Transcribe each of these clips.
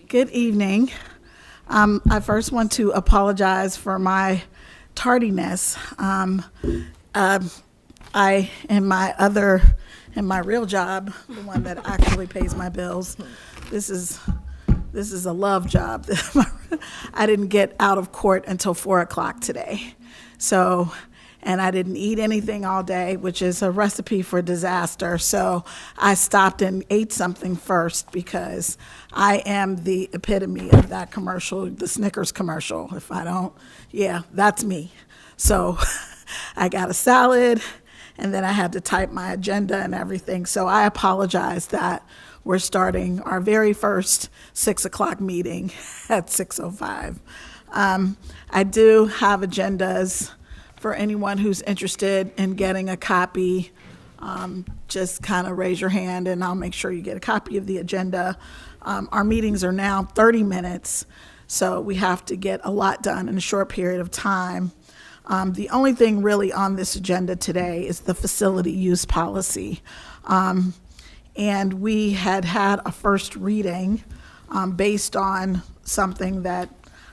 Good evening. I first want to apologize for my tardiness. I, in my real job, the one that actually pays my bills, this is a love job. I didn't get out of court until 4 o'clock today. So, and I didn't eat anything all day, which is a recipe for disaster. So I stopped and ate something first because I am the epitome of that commercial, the Snickers commercial. If I don't, yeah, that's me. So I got a salad, and then I had to type my agenda and everything. So I apologize that we're starting our very first 6 o'clock meeting at 6:05. I do have agendas for anyone who's interested in getting a copy. Just kind of raise your hand and I'll make sure you get a copy of the agenda. Our meetings are now 30 minutes, so we have to get a lot done in a short period of time. The only thing really on this agenda today is the facility use policy. And we had a first reading based on something that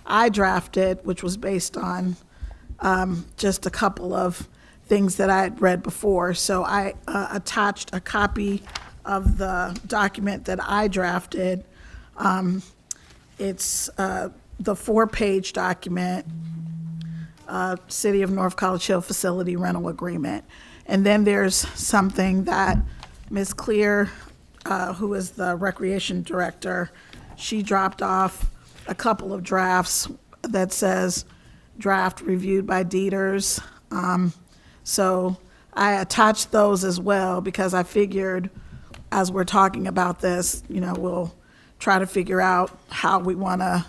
I drafted, which was based on just a couple of things that I had read before. So I attached a copy of the document that I drafted. It's the 4-page document, City of North College Hill Facility Rental Agreement. And then there's something that Ms. Clear, who is the Recreation Director, she dropped off a couple of drafts that says draft reviewed by Dieters. So I attached those as well because I figured as we're talking about this, we'll try to figure out how we want to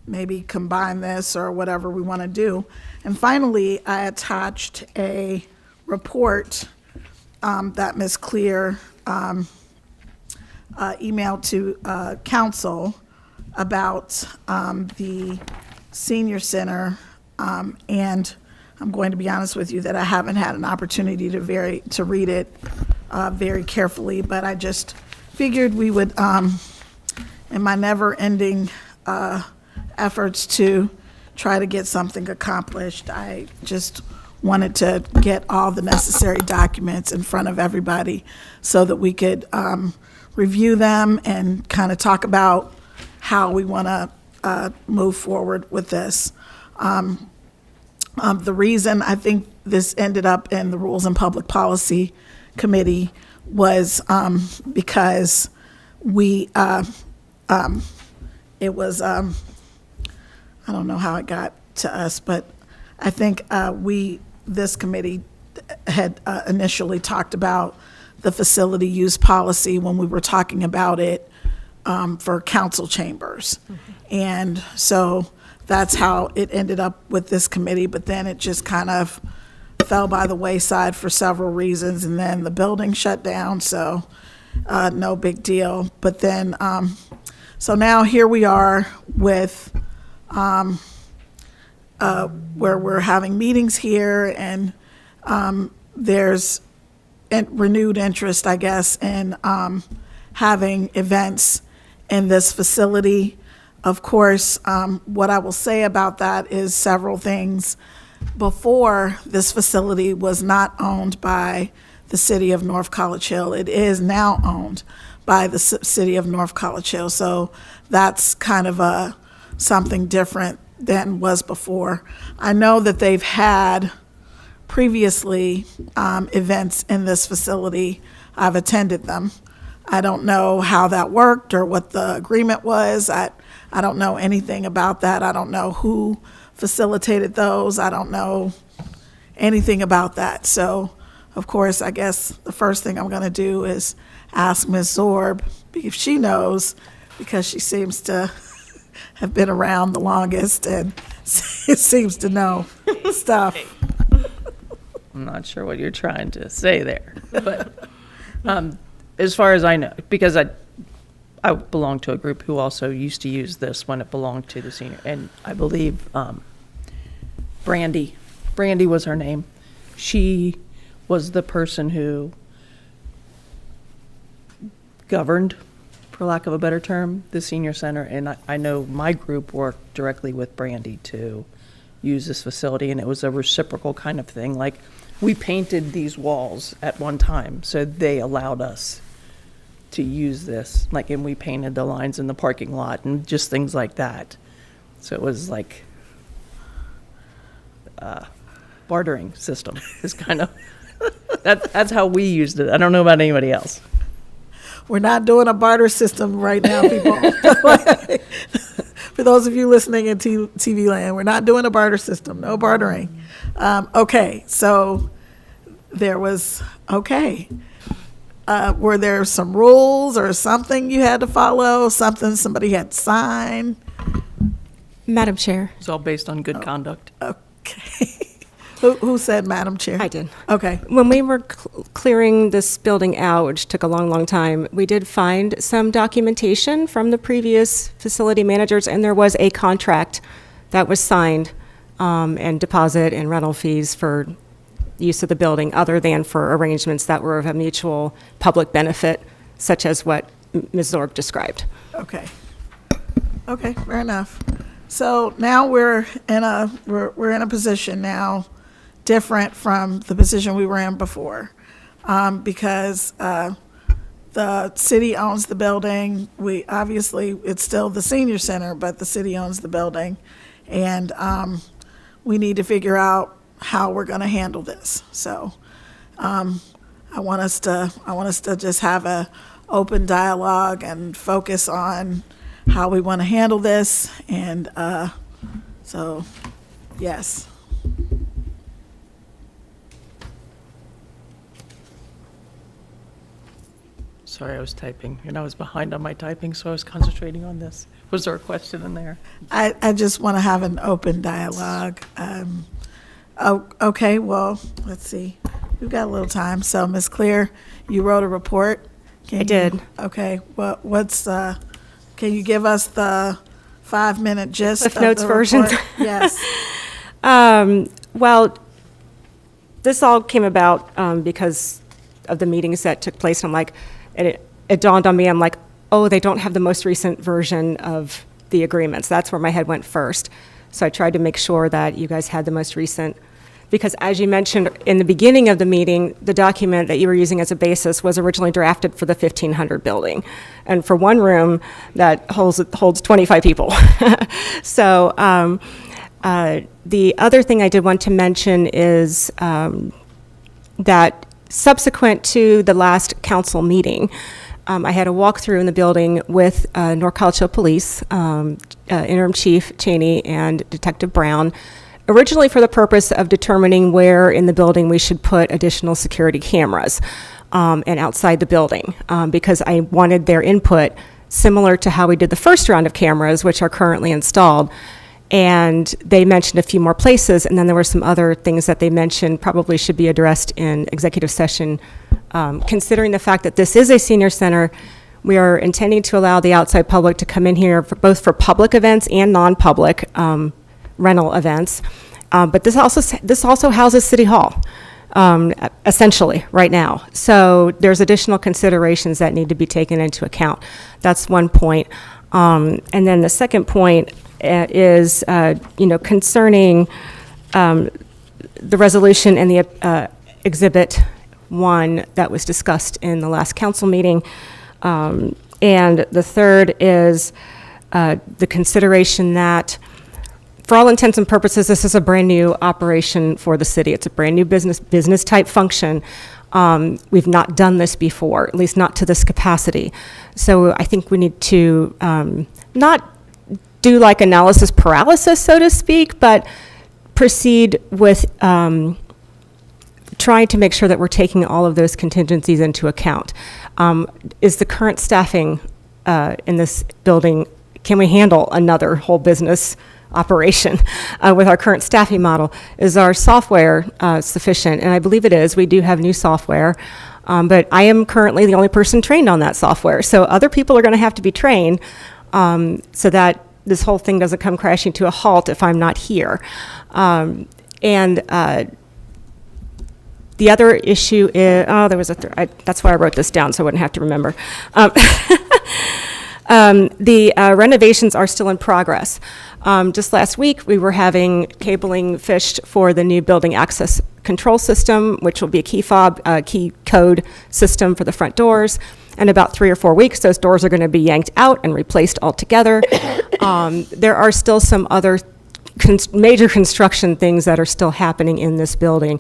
maybe combine this or whatever we want to do. And finally, I attached a report that Ms. Clear emailed to council about the senior center, and I'm going to be honest with you that I haven't had an opportunity to read it very carefully, but I just figured we would, in my never-ending efforts to try to get something accomplished, I just wanted to get all the necessary documents in front of everybody so that we could review them and kind of talk about how we want to move forward with this. The reason I think this ended up in the Rules and Public Policy Committee was because it was, I don't know how it got to us, but I think this committee had initially talked about the facility use policy when we were talking about it for council chambers. Mm-hmm. And so that's how it ended up with this committee, but then it just kind of fell by the wayside for several reasons, and then the building shut down, so no big deal. But then, so now here we are with where we're having meetings here, and there's renewed interest, I guess, in having events in this facility. Of course, what I will say about that is several things. Before, this facility was not owned by the City of North College Hill. It is now owned by the City of North College Hill. So that's kind of something different than was before. I know that they've had previously events in this facility. I've attended them. I don't know how that worked or what the agreement was. I don't know anything about that. I don't know who facilitated those. I don't know anything about that. So, of course, I guess the first thing I'm going to do is ask Ms. Zorb if she knows, because she seems to have been around the longest and seems to know stuff. I'm not sure what you're trying to say there, but as far as I know, because I belong to a group who also used to use this when it belonged to the senior, and I believe Brandy was her name. She was the person who governed for lack of a better term, the senior center. And I know my group worked directly with Brandy to use this facility, and it was a reciprocal kind of thing. Like, we painted these walls at one time, so they allowed us to use this. Like, and we painted the lines in the parking lot and just things like that. So it was like bartering system is kind of, that's how we used it. I don't know about anybody else. We're not doing a barter system right now, people. For those of you listening in TV land, we're not doing a barter system. No bartering. Okay, so there was, okay. Were there some rules or something you had to follow, something somebody had to sign? Madam Chair. It's all based on good conduct. Okay. Who said Madam Chair? I did. Okay. When we were clearing this building out, which took a long, long time, we did find some documentation from the previous facility managers, and there was a contract that was signed, and deposit and rental fees for use of the building, other than for arrangements that were of a mutual public benefit, such as what Ms. Zorg described. Okay. Okay, fair enough. So now we're in a position now different from the position we were in before, because the city owns the building. We obviously, it's still the senior center, but the city owns the building, and we need to figure out how we're going to handle this. So I want us to just have a open dialogue and focus on how we want to handle this, and so yes. Sorry, I was typing, and I was behind on my typing, so I was concentrating on this. Was there a question in there? I just want to have an open dialogue. Okay, well, let's see. We've got a little time. So, Ms. Clear, you wrote a report. I did. Okay, what's can you give us the 5-minute gist Cliff of Notes the version? report? Yes. Well, this all came about because of the meetings that took place. I'm like, and it dawned on me, I'm like, oh, they don't have the most recent version of the agreements. That's where my head went first. So I tried to make sure that you guys had the most recent, because as you mentioned in the beginning of the meeting, the document that you were using as a basis was originally drafted for the 1500 building. And for one room, that holds 25 people. So the other thing I did want to mention is that subsequent to the last council meeting, I had a walkthrough in the building with North Collegeville Police, Interim Chief Cheney and Detective Brown, originally for the purpose of determining where in the building we should put additional security cameras and outside the building, because I wanted their input similar to how we did the first round of cameras, which are currently installed. And they mentioned a few more places, and then there were some other things that they mentioned probably should be addressed in executive session. Considering the fact that this is a senior center, we are intending to allow the outside public to come in here both for public events and non-public rental events. But this also houses City Hall, essentially, right now. So there's additional considerations that need to be taken into account. That's one point. And then the second point is, concerning the resolution and the Exhibit 1 that was discussed in the last council meeting. And the third is the consideration that, for all intents and purposes, this is a brand-new operation for the city. It's a brand-new business-type function. We've not done this before, at least not to this capacity. So I think we need to not do like analysis paralysis, so to speak, but proceed with trying to make sure that we're taking all of those contingencies into account. Is the current staffing in this building, can we handle another whole business operation with our current staffing model? Is our software sufficient? And I believe it is. We do have new software, but I am currently the only person trained on that software. So other people are going to have to be trained so that this whole thing doesn't come crashing to a halt if I'm not here. And the other issue is, there was that's why I wrote this down so I wouldn't have to remember. The renovations are still in progress. Just last week, we were having cabling fished for the new building access control system, which will be a key fob, key code system for the front doors. In about 3 or 4 weeks, those doors are going to be yanked out and replaced altogether. There are still some other major construction things that are still happening in this building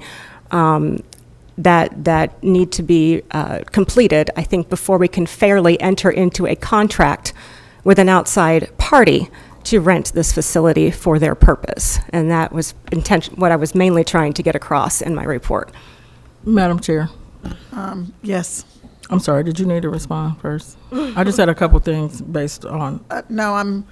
that need to be completed, I think, before we can fairly enter into a contract with an outside party to rent this facility for their purpose. And that was what I was mainly trying to get across in my report. Madam Chair, Yes. I'm sorry, did you need to respond first? I just had a couple things based on, No,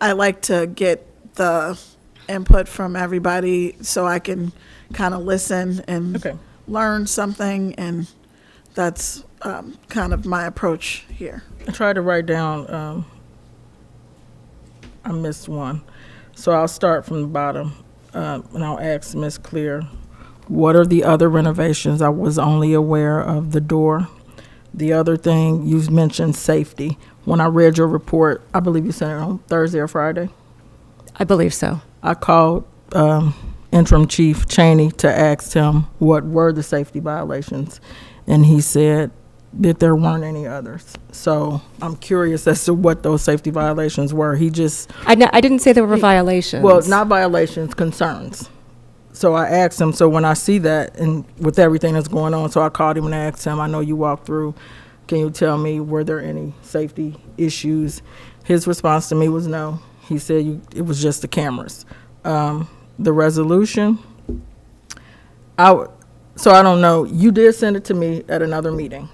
I like to get the input from everybody so I can kind of listen and Okay. learn something, and that's kind of my approach here. I tried to write down, I missed one. So I'll start from the bottom, and I'll ask Ms. Clear, what are the other renovations? I was only aware of the door. The other thing, you mentioned safety. When I read your report, I believe you sent it on Thursday or Friday, I believe so. I called Interim Chief Cheney to ask him what were the safety violations, and he said that there weren't any others. So I'm curious as to what those safety violations were. He just, I didn't say there were violations. well, not violations, concerns. So I asked him, so when I see that, and with everything that's going on, so I called him and asked him, I know you walked through, can you tell me, were there any safety issues? His response to me was no. He said it was just the cameras. The resolution, so I don't know, you did send it to me at another meeting,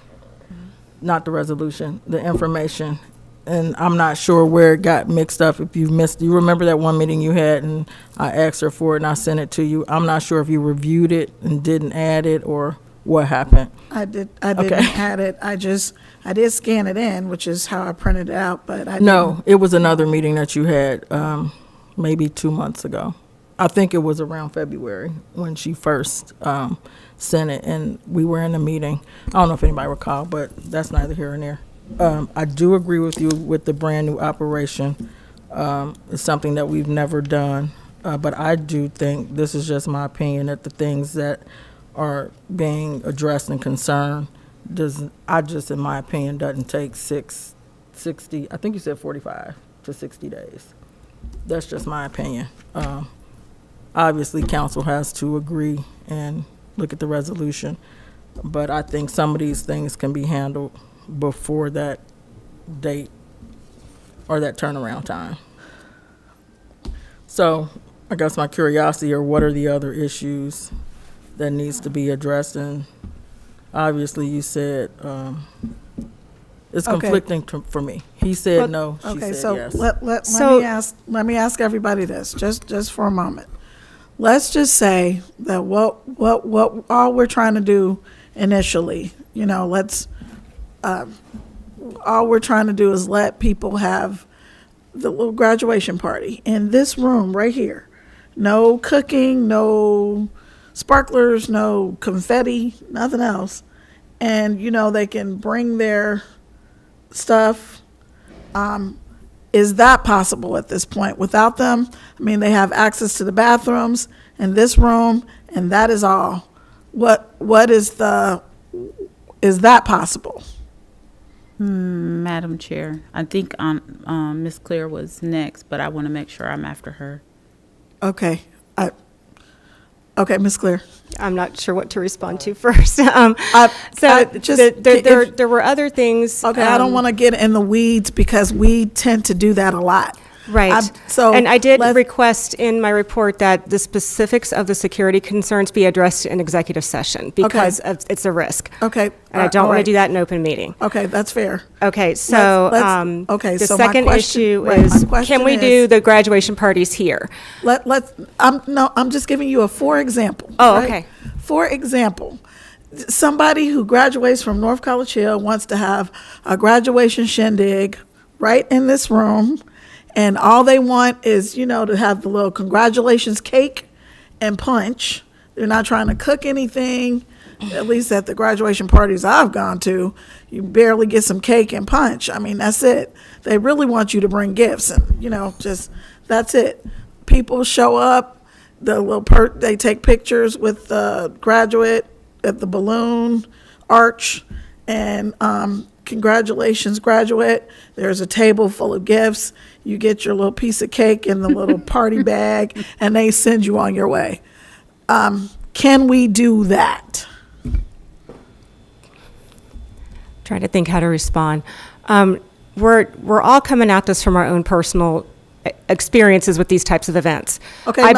not the resolution, the information. And I'm not sure where it got mixed up. If you missed, you remember that one meeting you had and I asked her for it and I sent it to you. I'm not sure if you reviewed it and didn't add it or what happened. I didn't Okay. add it. I did scan it in, which is how I printed it out, but I No, it was another meeting that you had maybe 2 months ago. I think it was around February when she first sent it, and we were in a meeting. I don't know if anybody recall, but that's neither here nor there. I do agree with you with the brand new operation. It's something that we've never done, but I do think, this is just my opinion, that the things that are being addressed and concerned, in my opinion, doesn't take 60, I think you said 45 to 60 days. That's just my opinion. Obviously, council has to agree and look at the resolution, but I think some of these things can be handled before that date or that turnaround time. So I guess my curiosity are, what are the other issues that needs to be addressed? And obviously you said it's Okay. conflicting for me. He said no, she Okay, said so yes. let me ask everybody this, just for a moment. Let's just say that what all we're trying to do initially, all we're trying to do is let people have the little graduation party in this room right here. No cooking, no sparklers, no confetti, nothing else. And, they can bring their stuff. Is that possible at this point without them? I mean, they have access to the bathrooms and this room, and that is all. Is that possible? Madam Chair, I think Ms. Clear was next, but I want to make sure I'm after her. Okay. Okay, Ms. Clear. I'm not sure what to respond to first. There were other things. Okay, I don't want to get in the weeds because we tend to do that a lot. Right. So and I did let's- request in my report that the specifics of the security concerns be addressed in executive session because it's a risk. Okay. And I don't all want to right. do that in open meeting. Okay, that's fair. Okay, so okay, the so my second question- issue right, my is, question can we is- do the graduation parties here? I'm just giving you a for example. Oh, right? okay. For example, somebody who graduates from North College Hill wants to have a graduation shindig right in this room, and all they want is, to have the little congratulations cake and punch. They're not trying to cook anything. at least at the graduation parties I've gone to, you barely get some cake and punch. I mean, that's it. They really want you to bring gifts and, just, that's it. People show up, they take pictures with the graduate at the balloon arch, and congratulations, graduate. There's a table full of gifts. You get your little piece of cake in the little party bag, and they send you on your way. Can we do that? Trying to think how to respond. We're all coming at this from our own personal experiences with these types of events. Okay, I've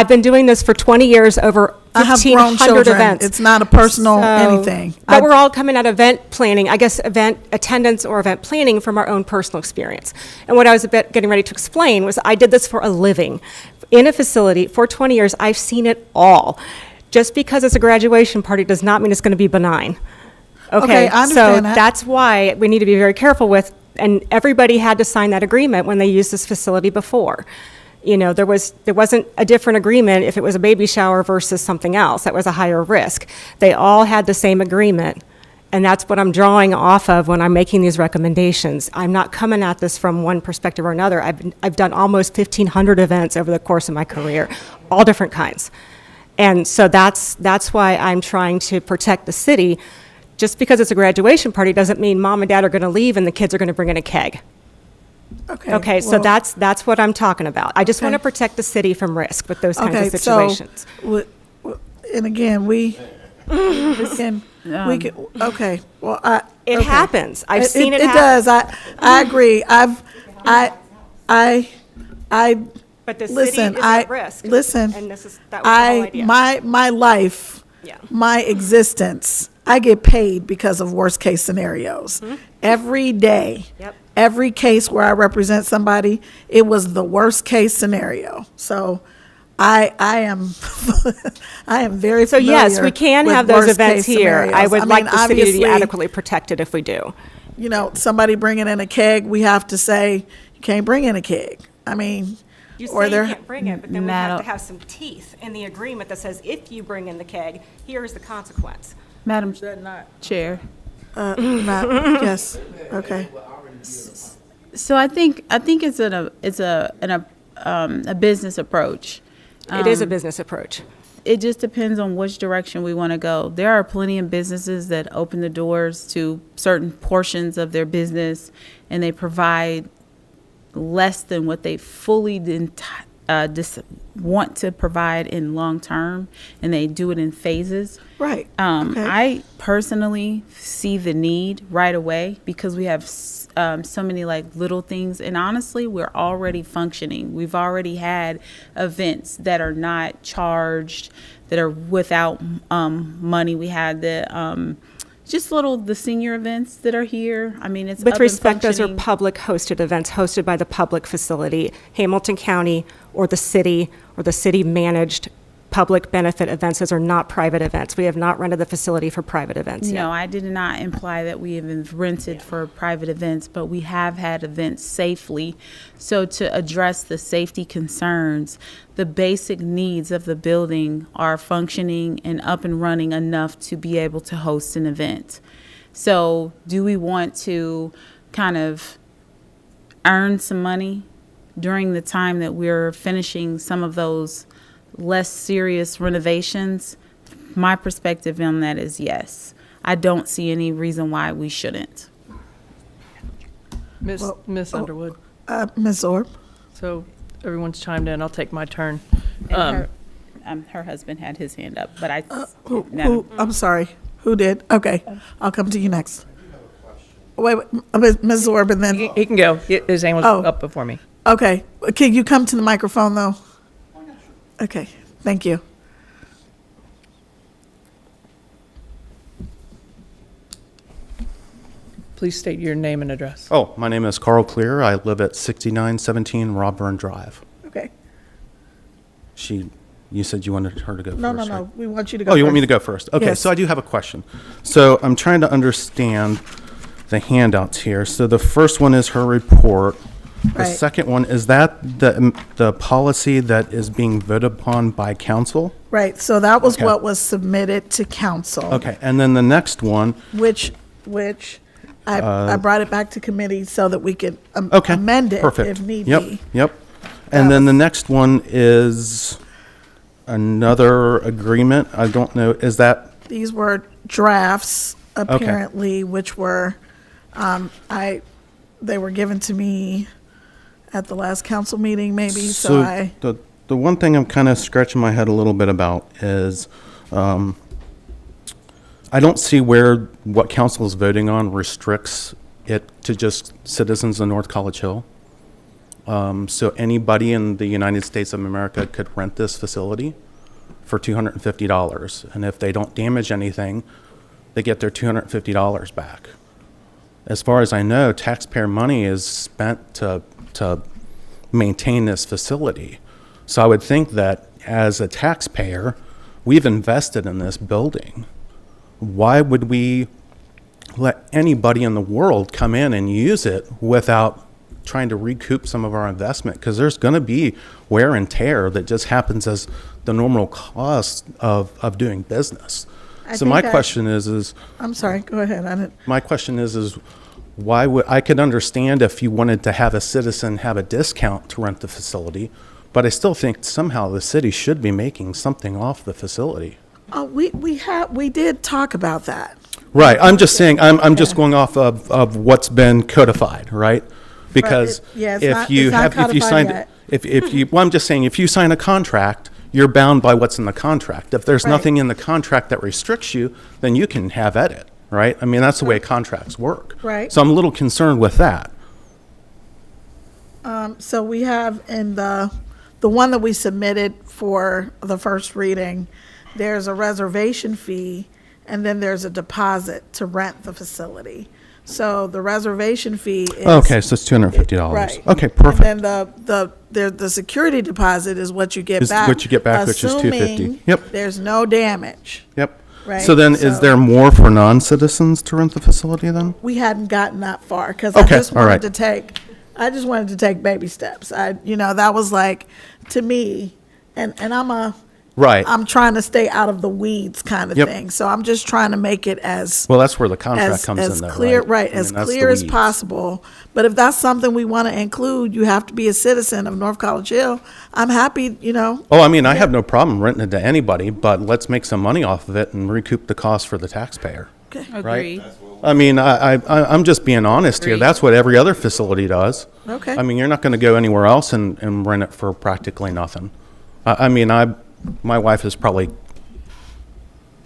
been doing this for 20 years, over I have grown 1,500 children. events. It's not a personal anything. But we're all coming at event planning, I guess event attendance or event planning from our own personal experience. And what I was getting ready to explain was I did this for a living. In a facility for 20 years, I've seen it all. Just because it's a graduation party does not mean it's going to be benign. Okay, I so understand that. that's why we need to be very careful with, and everybody had to sign that agreement when they used this facility before. There wasn't a different agreement if it was a baby shower versus something else that was a higher risk. They all had the same agreement, and that's what I'm drawing off of when I'm making these recommendations. I'm not coming at this from one perspective or another. I've done almost 1,500 events over the course of my career, all different kinds. And so that's why I'm trying to protect the city. Just because it's a graduation party doesn't mean mom and dad are going to leave and the kids are going to bring in a keg. Okay, so that's what I'm talking about. I just want to protect the city from risk with those kinds of situations. So, and again, we can, okay, well, It happens. I've seen it It happen. does. I agree. But the listen, city is at risk. Listen, And that was the whole idea. my life, Yeah. my existence, I get paid because of worst case scenarios. Every day. Yep. Every case where I represent somebody, it was the worst case scenario. So I am I am very So familiar yes, we can with have those worst events case here. scenarios. I would like the city to be obviously, adequately protected if we do. somebody bringing in a keg, we have to say you can't bring in a keg. I mean, You or say they're you can't bring it, but then we have Madam- to have some teeth in the agreement that says if you bring in the keg, here's the consequence. Madam Chair. not, yes, okay. So I think it's a business approach. It is a business approach. It just depends on which direction we want to go. There are plenty of businesses that open the doors to certain portions of their business, and they provide less than what they fully want to provide in long term, and they do it in phases. Right. Okay. I personally see the need right away because we have so many little things, and honestly, we're already functioning. We've already had events that are not charged, that are without money. We had the senior events that are here. I mean, it's With up and respect, those are functioning. public hosted events hosted by the public facility, Hamilton County or the city managed public benefit events. Those are not private events. We have not rented the facility for private events yet. No, I did not imply that we have rented for private events, but we have had events safely. So to address the safety concerns, the basic needs of the building are functioning and up and running enough to be able to host an event. So do we want to kind of earn some money during the time that we're finishing some of those less serious renovations? My perspective on that is yes. I don't see any reason why we shouldn't. Miss Underwood. Ms. Orb? So everyone's chimed in. I'll take my turn. And her husband had his hand up, but Who, I'm sorry. Who did? Okay. I'll come to you next. Wait, Ms. Orb, and then, He can go. His hand was Oh. up before me. okay. Can you come to the microphone, though? Okay, thank you. Please state your name and address. Oh, my name is Carl Clear. I live at 6917 Robburn Drive. Okay. You said you wanted her to go first, No, right? we want you to go Oh, you want me to first. go first? Okay, Yes. so I do have a question. So I'm trying to understand the handouts here. So the first one is her report. The Right. second one, is that the policy that is being voted upon by council? Right, so that was Okay. what was submitted to council. Okay, and then the next one, Which I brought it back to committee so that we could okay. amend it Perfect. if need Yep, be. Yep. And then the next one is another agreement. I don't know, is that, These were drafts, apparently, which were, they were given to me at the last council meeting, maybe, so I, the one thing I'm kind of scratching my head a little bit about is, I don't see where what council is voting on restricts it to just citizens of North College Hill. So anybody in the United States of America could rent this facility for $250. And if they don't damage anything, they get their $250 back. As far as I know, taxpayer money is spent to maintain this facility. So I would think that as a taxpayer, we've invested in this building. Why would we let anybody in the world come in and use it without trying to recoup some of our investment? Because there's going to be wear and tear that just happens as the normal cost of doing business. I So my think question is I'm sorry, go ahead. I didn't, my question is why would, I could understand if you wanted to have a citizen have a discount to rent the facility, but I still think somehow the city should be making something off the facility. we did talk about that. Right, I'm just saying, I'm just going off of what's been codified, right? Because yeah, it's if not- you it's not have, if you codified signed, yet. if you, well, I'm just saying, if you sign a contract, you're bound by what's in the contract. If there's Right. nothing in the contract that restricts you, then you can have at it, right? I mean, that's the way contracts work. Right. So I'm a little concerned with that. So we have in the one that we submitted for the first reading, there's a reservation fee, and then there's a deposit to rent the facility. So the reservation fee is. Okay, so it's $250. Right. Okay, perfect. And then the security deposit is what you get Is back. what you get back, which is $250. assuming Yep. There's no damage. Yep. Right, So then, so- is there more for non-citizens to rent the facility then? We hadn't gotten that far, because Okay, I just all right. wanted to take baby steps. That was like, to me, and Right. I'm trying to stay out of the weeds kind of Yep. thing. So I'm just trying to make it as Well, that's where the contract as comes in though, clear, right? I as mean, that's the clear as weeds. possible. But if that's something we want to include, you have to be a citizen of North College Hill. I'm happy, Oh, I mean, I have no problem renting it to anybody, but let's make some money off of it and recoup the cost for the taxpayer. Okay. Agreed. I mean, I'm just being honest here. Agreed. That's what every other facility does. Okay. I mean, you're not going to go anywhere else and rent it for practically nothing. My wife is probably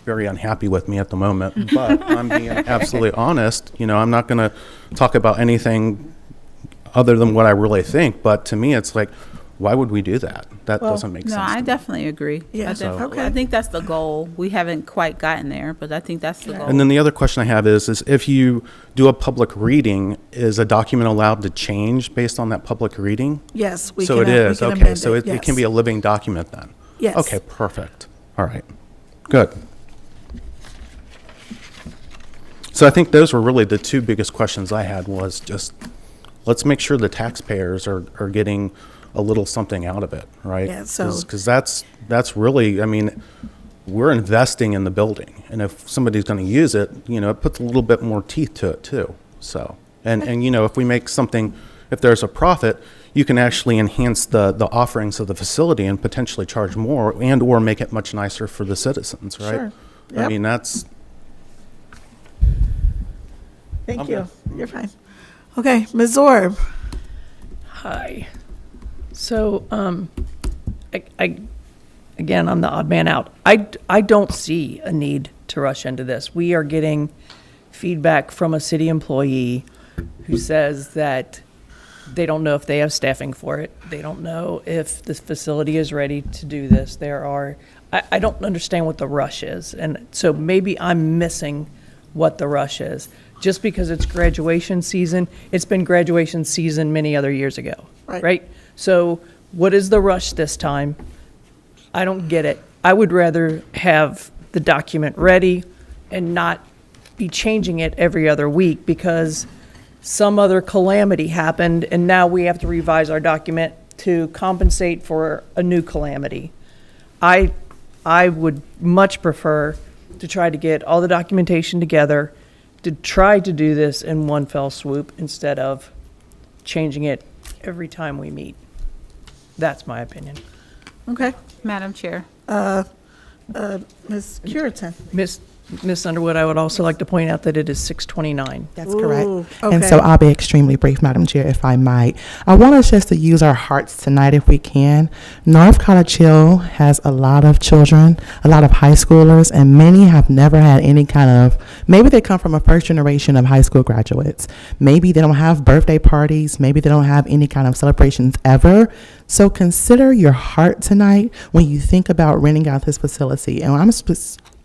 very unhappy with me at the moment, but I'm being absolutely honest. I'm not going to talk about anything other than what I really think. But to me, it's like, why would we do that? That doesn't make No, sense. I to me. definitely agree. Yeah, I so- definitely- okay. I think that's the goal. We haven't quite gotten there, but I think that's the goal. And then the other question I have is if you do a public reading, is a document allowed to change based on that public reading? Yes, we So can. it we is, can okay, amend so it can be yes. a living document then? Yes. Okay, perfect. All right, good. So I think those were really the two biggest questions I had, was just, let's make sure the taxpayers are getting a little something out of it, right? Yeah, so- Because that's really, I mean, we're investing in the building, and if somebody's going to use it, it puts a little bit more teeth to it too, so. And if we make something, if there's a profit, you can actually enhance the offerings of the facility and potentially charge more and or make it much nicer for the citizens, right? Sure. I Yep. mean, that's, Thank I'm you. good. You're fine. Okay, Ms. Zorb. Hi. So, again, I'm the odd man out. I don't see a need to rush into this. We are getting feedback from a city employee who says that they don't know if they have staffing for it. They don't know if the facility is ready to do this. I don't understand what the rush is. And so maybe I'm missing what the rush is. Just because it's graduation season, it's been graduation season many other years ago, Right. right? So what is the rush this time? I don't get it. I would rather have the document ready and not be changing it every other week, because some other calamity happened, and now we have to revise our document to compensate for a new calamity. I would much prefer to try to get all the documentation together, to try to do this in one fell swoop instead of changing it every time we meet. That's my opinion. Okay. Madam Chair. Ms. Curitan. Miss Underwood, I would also like to point out that it is 6:29. That's correct. Ooh, And okay. so I'll be extremely brief, Madam Chair, if I might. I want us just to use our hearts tonight if we can. North College Hill has a lot of children, a lot of high schoolers, and many have never had any kind of, maybe they come from a first generation of high school graduates. Maybe they don't have birthday parties. Maybe they don't have any kind of celebrations ever. So consider your heart tonight when you think about renting out this facility. And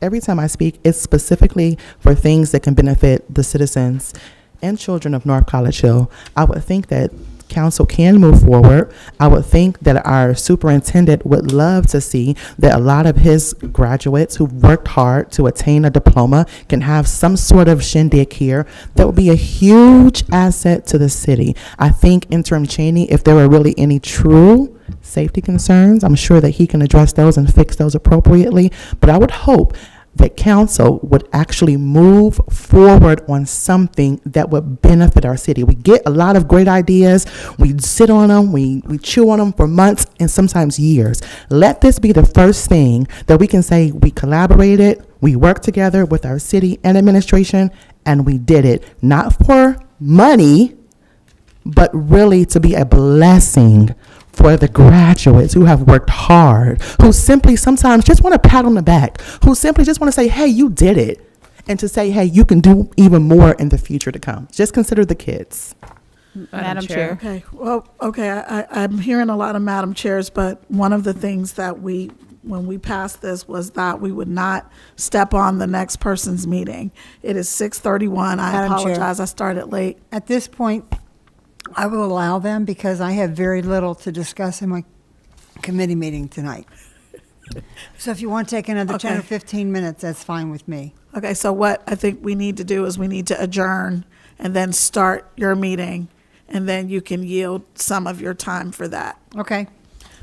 every time I speak, it's specifically for things that can benefit the citizens and children of North College Hill. I would think that council can move forward. I would think that our superintendent would love to see that a lot of his graduates who worked hard to attain a diploma can have some sort of shindig here. That would be a huge asset to the city. I think Interim Cheney, if there were really any true safety concerns, I'm sure that he can address those and fix those appropriately. But I would hope that council would actually move forward on something that would benefit our city. We get a lot of great ideas. We sit on them. We chew on them for months and sometimes years. Let this be the first thing that we can say we collaborated, we worked together with our city and administration, and we did it. Not for money, but really to be a blessing for the graduates who have worked hard, who simply sometimes just want a pat on the back, who simply just want to say, hey, you did it, and to say, hey, you can do even more in the future to come. Just consider the kids. Madam Chair. Okay, well, okay, I'm hearing a lot of Madam Chairs, but one of the things that when we passed this was that we would not step on the next person's meeting. It is 6:31. I Madam Chair. apologize, I started late. At this point, I will allow them because I have very little to discuss in my committee meeting tonight. So if you want to take another 10 or Okay. 15 minutes, that's fine with me. Okay, so what I think we need to do is we need to adjourn and then start your meeting, and then you can yield some of your time for that. Okay.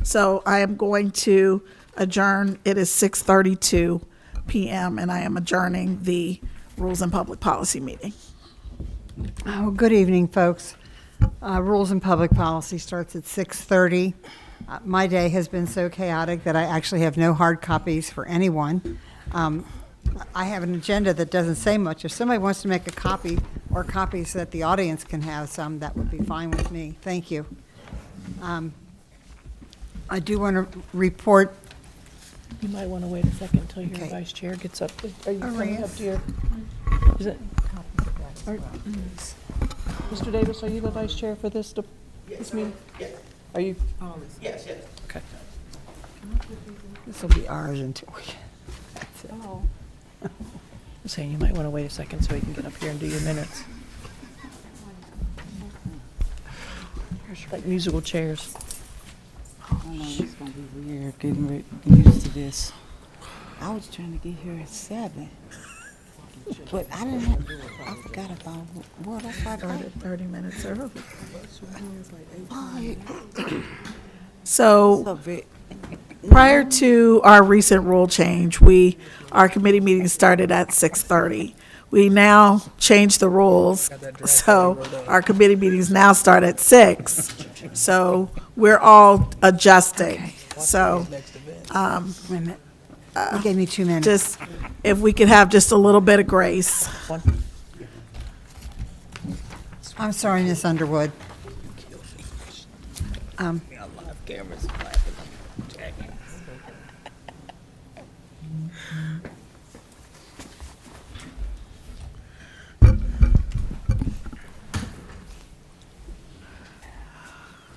So I am going to adjourn. It is 6:32 PM, and I am adjourning the Rules and Public Policy meeting. Oh, good evening, folks. Rules and Public Policy starts at 6:30. My day has been so chaotic that I actually have no hard copies for anyone. I have an agenda that doesn't say much. If somebody wants to make a copy or copies that the audience can have some, that would be fine with me. Thank you. I do want to report. You might want to wait a second until your Okay. vice chair gets up. Are you Oh, coming yes. up to your, is it? Mr. Davis, are you the vice chair for this meeting? Yes. Are you? Yes. Okay. This will be ours until we. That's it. I'm saying you might want to wait a second so you can get up here and do your minutes. Like musical chairs. Oh no, this is gonna be weird getting used to this. I was trying to get here at 7, but I didn't. I forgot about what I Started started. 30 minutes early. Oh, So so big. prior to our recent rule change, our committee meeting started at 6:30. We now changed the rules, so our committee meetings now start at 6. So we're all adjusting. So Wait a minute. You gave me 2 minutes. just, if we could have just a little bit of grace. I'm sorry, Miss Underwood.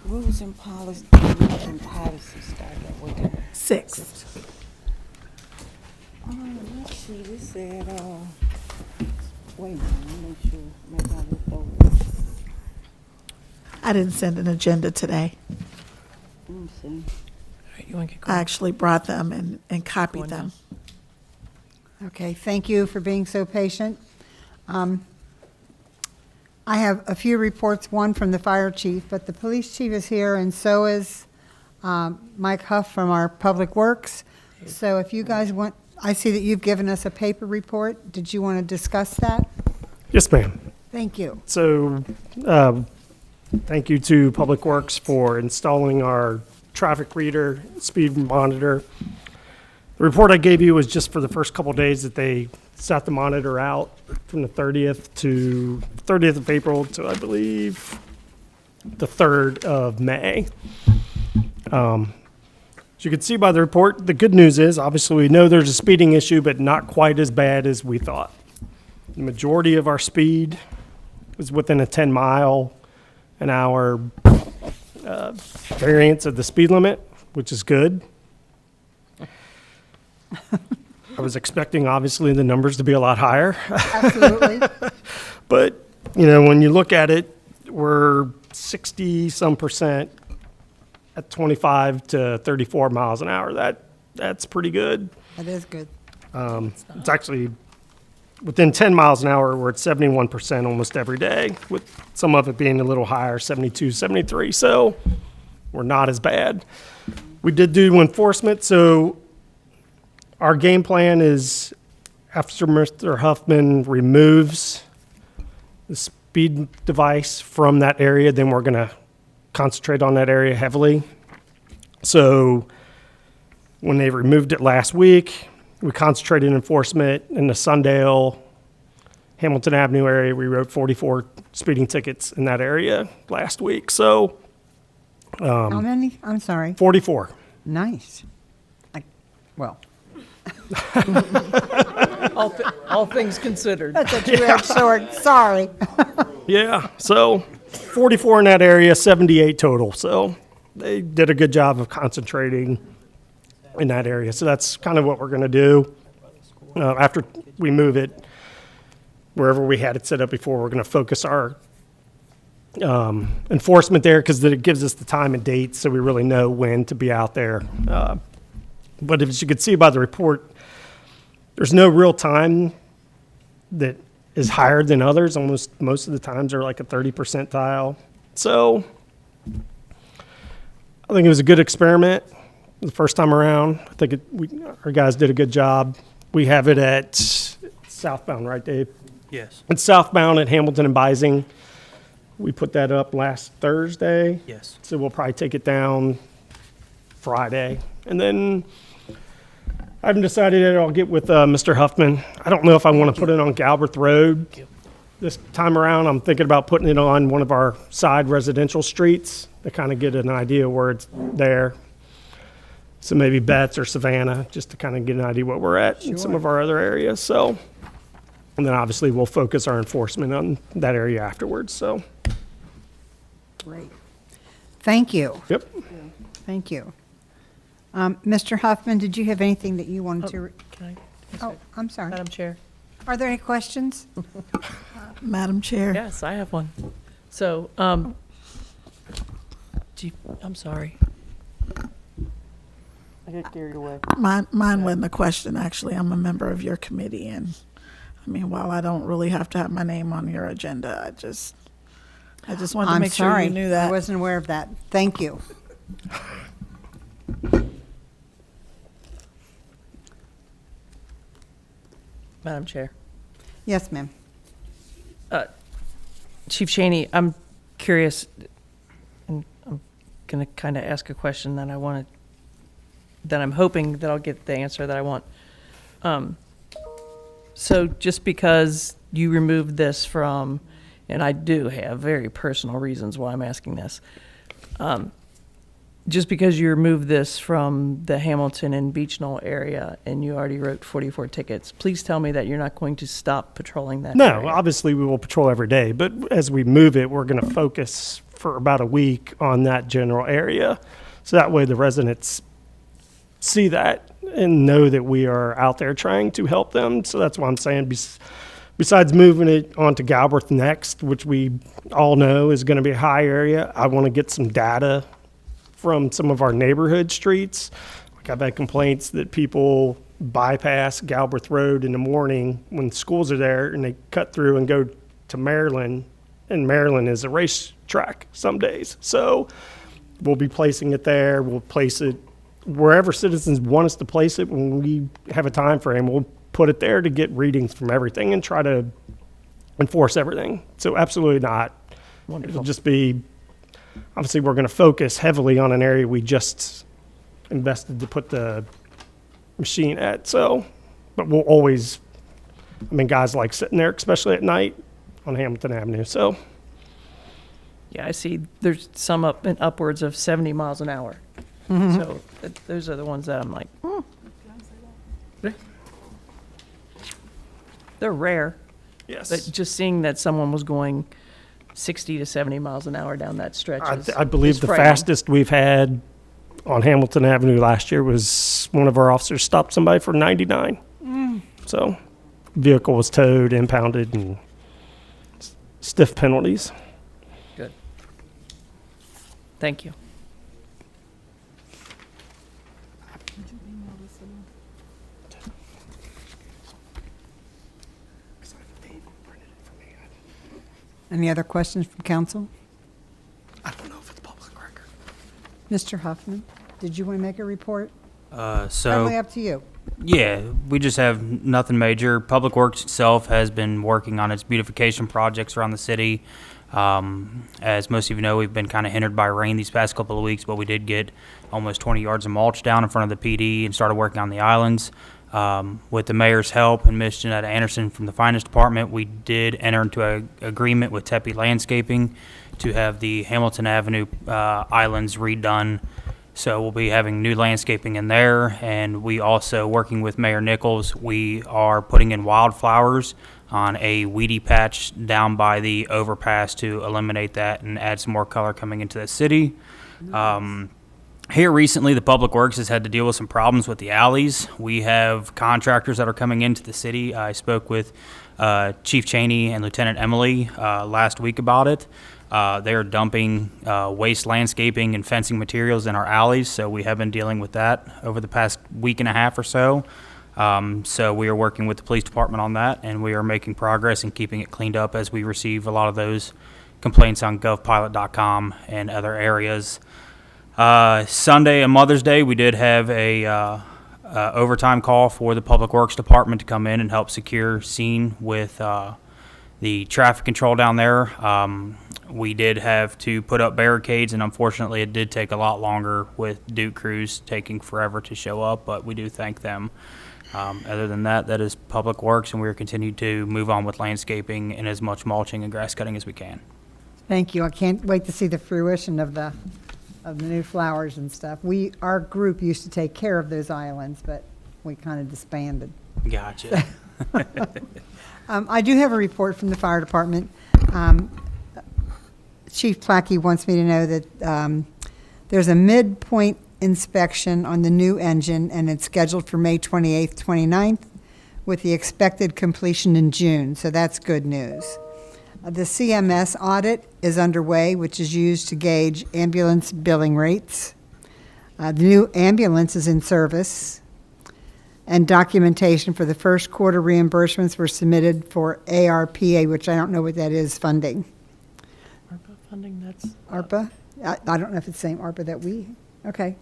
Rules and policy started at what time? 6. Oh, let's see. This said, wait a minute. Let me make sure. Maybe I looked over. I didn't send an agenda today. Let me see. All right, you want to get I going? actually brought them and copied Going them. Okay, thank you for being so patient. I have a few reports, one from the fire chief, but the police chief is here, and so is Mike Huff from our Public Works. So if you guys want, I see that you've given us a paper report. Did you want to discuss that? Yes, ma'am. Thank you. So, thank you to Public Works for installing our traffic reader, speed monitor. The report I gave you was just for the first couple days that they set the monitor out from the 30th of April to, I believe, the 3rd of May. As you can see by the report, the good news is, obviously, we know there's a speeding issue, but not quite as bad as we thought. The majority of our speed is within a 10-mile-an-hour variance of the speed limit, which is good. I was expecting, obviously, the numbers to be a lot higher. Absolutely. But, you know, when you look at it, we're 60-some percent at 25 to 34 miles an hour. That's pretty good. That is good. It's actually within 10 miles an hour, we're at 71% almost every day, with some of it being a little higher, 72, 73. So we're not as bad. We did do enforcement. So our game plan is after Mr. Huffman removes the speed device from that area, then we're going to concentrate on that area heavily. So when they removed it last week, we concentrated enforcement in the Sundale, Hamilton Avenue area. We wrote 44 speeding tickets in that area last week. So How many? I'm sorry. 44. Nice. Well, All things considered. that's a two-edged sword. Sorry. Yeah, so 44 in that area, 78 total. So they did a good job of concentrating in that area. So that's kind of what we're going to do. After we move it, wherever we had it set up before, we're going to focus our enforcement there because it gives us the time and date so we really know when to be out there. But as you can see by the report, there's no real time that is higher than others. Almost most of the times are like a 30 percentile. So I think it was a good experiment the first time around. I think our guys did a good job. We have it at southbound, right, Dave? Yes. It's southbound at Hamilton and Bising. We put that up last Thursday. Yes. So we'll probably take it down Friday. And then I haven't decided yet. I'll get with Mr. Huffman. I don't know if I want to put it on Galbraith Road this time around. I'm thinking about putting it on one of our side residential streets to kind of get an idea where it's there. So maybe Betts or Savannah, just to kind of get an idea what we're at in some of our other areas. So, and then obviously we'll focus our enforcement on that area afterwards. So, Great. Thank you. yep. Thank you. Mr. Huffman, did you have anything that you wanted to? Can I, Oh, I'm sorry. Madam Chair? Are there any questions? Madam Chair? Yes, I have one. So, I'm sorry. I got carried away. Mine wasn't a question, actually. I'm a member of your committee, and I mean, while I don't really have to have my name on your agenda, I just wanted to I'm make sure sorry. you knew I that. wasn't aware of that. Thank you. Madam Chair. Yes, ma'am. Chief Cheney, I'm curious, and I'm going to kind of ask a question that I'm hoping that I'll get the answer that I want. So just because you removed this from, and I do have very personal reasons why I'm asking this, just because you removed this from the Hamilton and Beach Knoll area and you already wrote 44 tickets, please tell me that you're not going to stop patrolling that No, area. obviously we will patrol every day, but as we move it, we're going to focus for about a week on that general area. So that way the residents see that and know that we are out there trying to help them. So that's why I'm saying besides moving it onto Galbraith next, which we all know is going to be a high area, I want to get some data from some of our neighborhood streets. Like I've had complaints that people bypass Galbraith Road in the morning when schools are there and they cut through and go to Maryland and Maryland is a racetrack some days. So we'll be placing it there. We'll place it wherever citizens want us to place it. When we have a time frame, we'll put it there to get readings from everything and try to enforce everything. So absolutely not. Wonderful. It'll just be, obviously we're going to focus heavily on an area we just invested to put the machine at. So, but we'll always, I mean, guys like sitting there, especially at night on Hamilton Avenue. So Yeah, I see there's some up and upwards of 70 miles an hour. So those are the ones that I'm like, they're rare. yes, But just seeing that someone was going 60 to 70 miles an hour down that stretch I believe is the frightening. fastest we've had on Hamilton Avenue last year was one of our officers stopped somebody for 99. So vehicle was towed, impounded, and stiff penalties. Good. Thank you. Any other questions from council? I don't know if it's public record. Mr. Huffman, did you want to make a report? Totally So, up to you. yeah, we just have nothing major. Public Works itself has been working on its beautification projects around the city. As most of you know, we've been kind of hindered by rain these past couple of weeks, but we did get almost 20 yards of mulch down in front of the PD and started working on the islands. With the mayor's help and Miss Janetta Anderson from the finance department, we did enter into an agreement with Tepe Landscaping to have the Hamilton Avenue islands redone. So we'll be having new landscaping in there, and we also, working with Mayor Nichols, we are putting in wildflowers on a weedy patch down by the overpass to eliminate that and add some more color coming into the city. Here recently, the Public Works has had to deal with some problems with the alleys. We have contractors that are coming into the city. I spoke with Chief Cheney and Lieutenant Emily last week about it. They're dumping waste landscaping and fencing materials in our alleys, so we have been dealing with that over the past week and a half or so. So we are working with the police department on that, and we are making progress and keeping it cleaned up as we receive a lot of those complaints on govpilot.com and other areas. Sunday and Mother's Day, we did have a overtime call for the Public Works Department to come in and help secure scene with the traffic control down there. We did have to put up barricades, and unfortunately it did take a lot longer with Duke crews taking forever to show up, but we do thank them. Other than that, that is Public Works, and we are continuing to move on with landscaping and as much mulching and grass cutting as we can. Thank you. I can't wait to see the fruition of the new flowers and stuff. Our group used to take care of those islands, but we kind of disbanded. Gotcha. I do have a report from the fire department. Chief Plackey wants me to know that there's a midpoint inspection on the new engine, and it's scheduled for May 28th, 29th, with the expected completion in June, so that's good news. The CMS audit is underway, which is used to gauge ambulance billing rates. The new ambulance is in service, and documentation for the first quarter reimbursements were submitted for ARPA, which I don't know what that is, funding. ARPA funding, that's. ARPA? I don't know if it's the same ARPA that we, okay.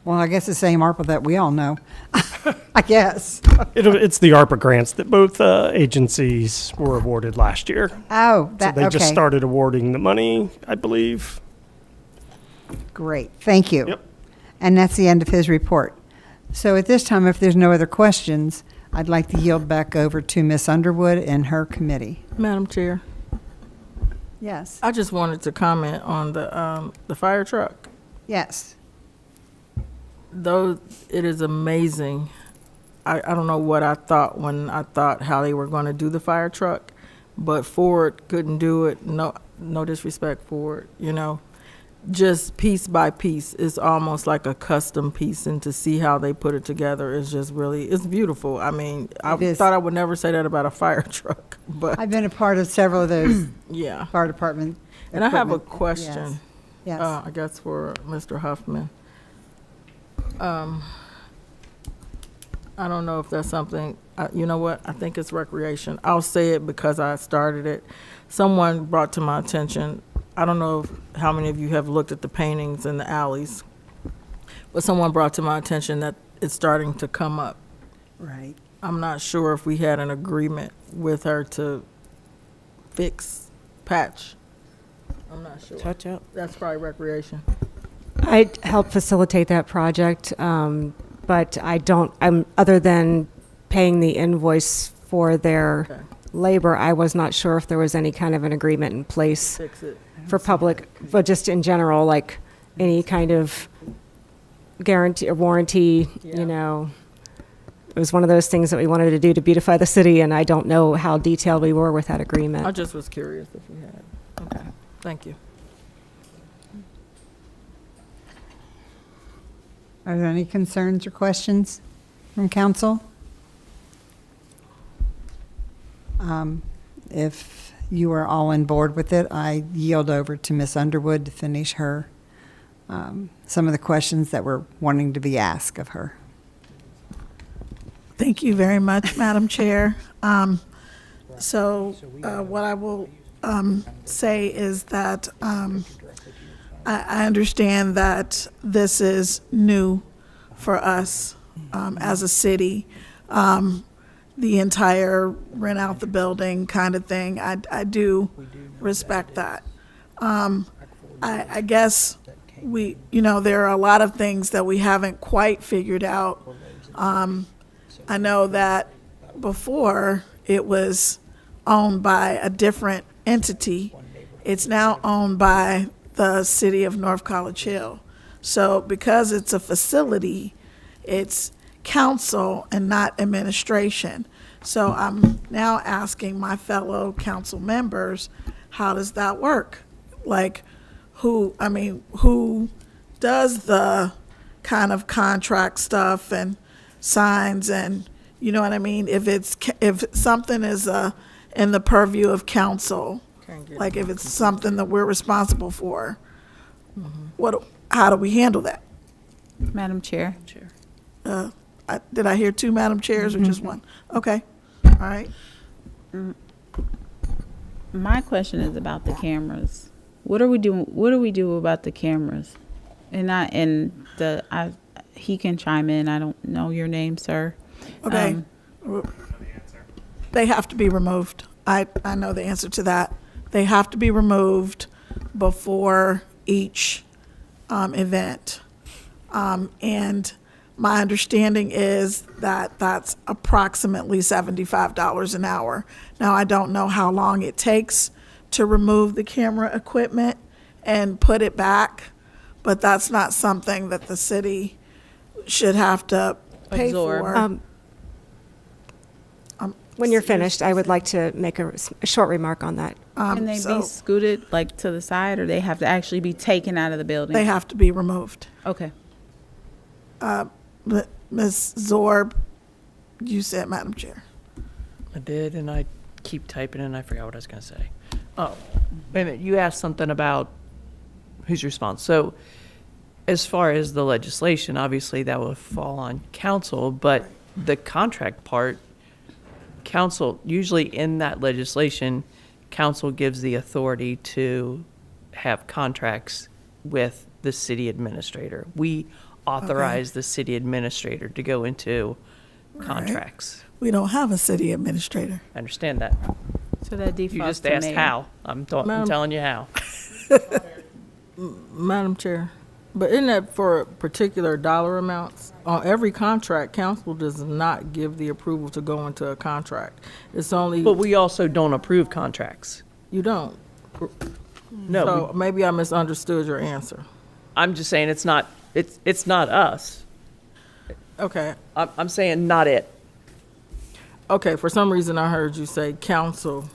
Well, I guess the same ARPA that we all know, I guess. It's the ARPA grants that both agencies were awarded last year. Oh, So that, they just okay, started awarding the money, I believe. great, thank you. Yep. And that's the end of his report. So at this time, if there's no other questions, I'd like to yield back over to Ms. Underwood and her committee. Madam Chair, Yes. I just wanted to comment on the fire truck. Yes. Though it is amazing, I don't know what I thought when I thought how they were going to do the fire truck, but Ford couldn't do it. No disrespect, Ford, just piece by piece. It's almost like a custom piece, and to see how they put it together is just really, it's beautiful. I mean, I It is. thought I would never say that about a fire truck, but I've been a part of several of those yeah. fire department. And I have a equipment. question. Yes. I guess for Mr. Huffman. I I don't know if that's something, you know what, I think it's recreation. I'll say it because I started it. Someone brought to my attention, I don't know how many of you have looked at the paintings in the alleys, but someone brought to my attention that it's starting to come up. Right. I'm not sure if we had an agreement with her to fix, patch. I'm not sure. Touch up. That's probably recreation. I helped facilitate that project, but other than paying the invoice for their Okay. labor, I was not sure if there was any kind of an agreement in place Fix it. for public, but just in general, like any kind of guarantee or warranty, Yeah. you know. It was one of those things that we wanted to do to beautify the city, and I don't know how detailed we were with that agreement. I just was curious if we had. Okay, thank you. Are there any concerns or questions from council? If you are all on board with it, I yield over to Ms. Underwood to finish her, some of the questions that we're wanting to be asked of her. Thank you very much, Madam Chair. What I will say is that I understand that this is new for us as a city. The entire rent out the building kind of thing. I do respect that. I guess there are a lot of things that we haven't quite figured out. I know that before it was owned by a different entity. It's now owned by the city of North College Hill. So because it's a facility, it's council and not administration. So I'm now asking my fellow council members, how does that work? Like, who does the kind of contract stuff and signs and, you know what I mean? If something is in the purview of council, like if it's something that we're responsible for, how do we handle that? Madam Chair. Did I hear two Madam Chairs or just one? Okay, all right. My question is about the cameras. What do we do about the cameras? He can chime in. I don't know your name, sir. Okay. They have to be removed. I know the answer to that. They have to be removed before each event. And my understanding is that that's approximately $75 an hour. Now, I don't know how long it takes to remove the camera equipment and put it back, but that's not something that the city should have to pay Absorb. for. When you're finished, I would like to make a short remark on that. Can they be scooted like to the side, or they have to actually be taken out of the building? They have to be removed. Okay. Ms. Zorb, you said, Madam Chair. I did, and I keep typing and I forgot what I was going to say. Oh, wait a minute. You asked something about whose response. So as far as the legislation, obviously that will fall on council, but the contract part, council, usually in that legislation, council gives the authority to have contracts with the city administrator. We authorize the city administrator to go into contracts. We don't have a city administrator. I understand that. So that defaults You just to asked mayor. how. I'm telling you how. Madam Chair, but isn't that for particular dollar amounts? On every contract, council does not give the approval to go into a contract. It's only, But we also don't approve contracts. you don't. No, So maybe I misunderstood your answer. I'm just saying it's not us. Okay, I'm saying not it. okay, for some reason I heard you say council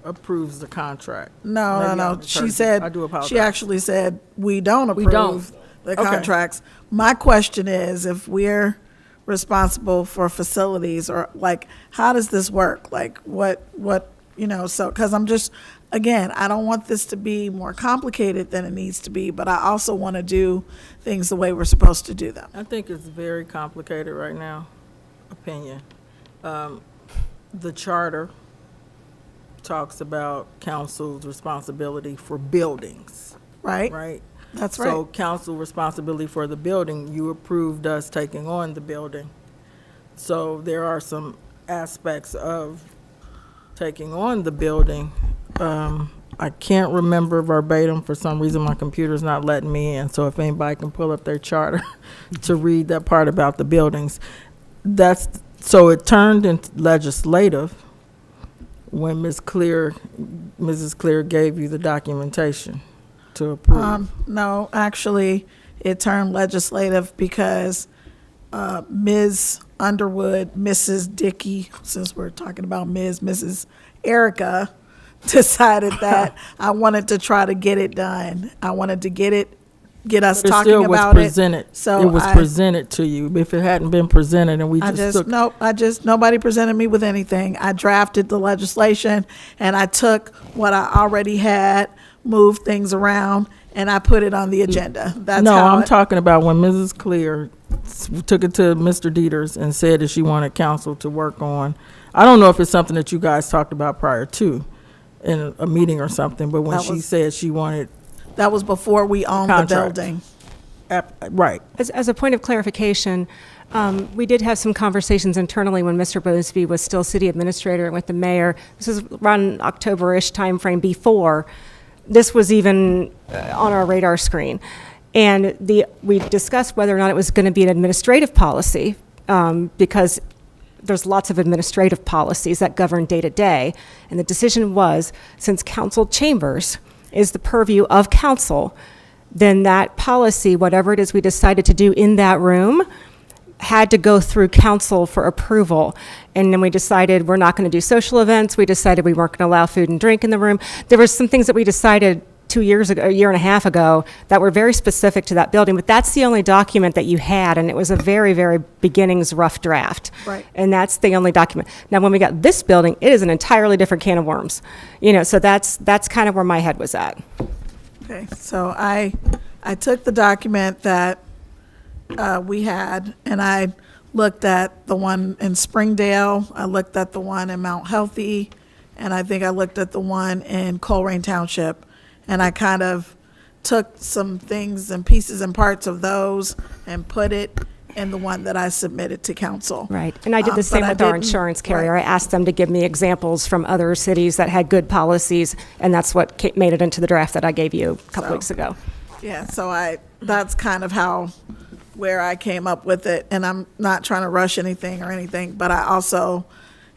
approves the contract. No, Maybe I no. misheard She you. said, I do apologize. she actually said, we don't We approve don't. the Okay. contracts. My question is, if we're responsible for facilities, or like, how does this work? Like, what, because I'm just, again, I don't want this to be more complicated than it needs to be, but I also want to do things the way we're supposed to do them. I think it's very complicated right now. opinion. The charter talks about council's responsibility for buildings, Right? right? That's So right. council responsibility for the building, you approved us taking on the building. So there are some aspects of taking on the building. I can't remember verbatim, for some reason my computer's not letting me in, so if anybody can pull up their charter to read that part about the buildings. So it turned into legislative when Mrs. Clear gave you the documentation to approve. No, actually, it turned legislative because Ms. Underwood, Mrs. Dickey, since we're talking about Mrs. Erica, decided that I wanted to try to get it done. I wanted to get us But it talking still was about it. presented. So It was I- presented to you. If it hadn't been presented and we I just took. nobody presented me with anything. I drafted the legislation and I took what I already had, moved things around, and I put it on the agenda. That's No, how I'm it- talking about when Mrs. Clear took it to Mr. Dieters and said that she wanted council to work on. I don't know if it's something that you guys talked about prior to in a meeting or something, but when That she was- said she wanted, That was before we owned the Contract. building. right. As a point of clarification, we did have some conversations internally when Mr. Bosby was still city administrator and with the mayor. This is around October-ish timeframe before this was even on our radar screen. And we discussed whether or not it was going to be an administrative policy, because there's lots of administrative policies that govern day to day. And the decision was, since council chambers is the purview of council, then that policy, whatever it is we decided to do in that room, had to go through council for approval. And then we decided we're not going to do social events. We decided we weren't going to allow food and drink in the room. There were some things that we decided 2 years ago, a year and a half ago, that were very specific to that building. But that's the only document that you had, and it was a very, very beginnings rough draft. Right. And that's the only document. Now, when we got this building, it is an entirely different can of worms. So that's kind of where my head was at. Okay, so I took the document that we had, and I looked at the one in Springdale, I looked at the one in Mount Healthy, and I think I looked at the one in Colerain Township, and I kind of took some things and pieces and parts of those and put it in the one that I submitted to council. Right, and I did the same but I with our didn't- insurance carrier. right. I asked them to give me examples from other cities that had good policies, and that's what made it into the draft that I gave you a couple So- weeks ago. Yeah, so that's kind of where I came up with it, and I'm not trying to rush anything or anything, but I also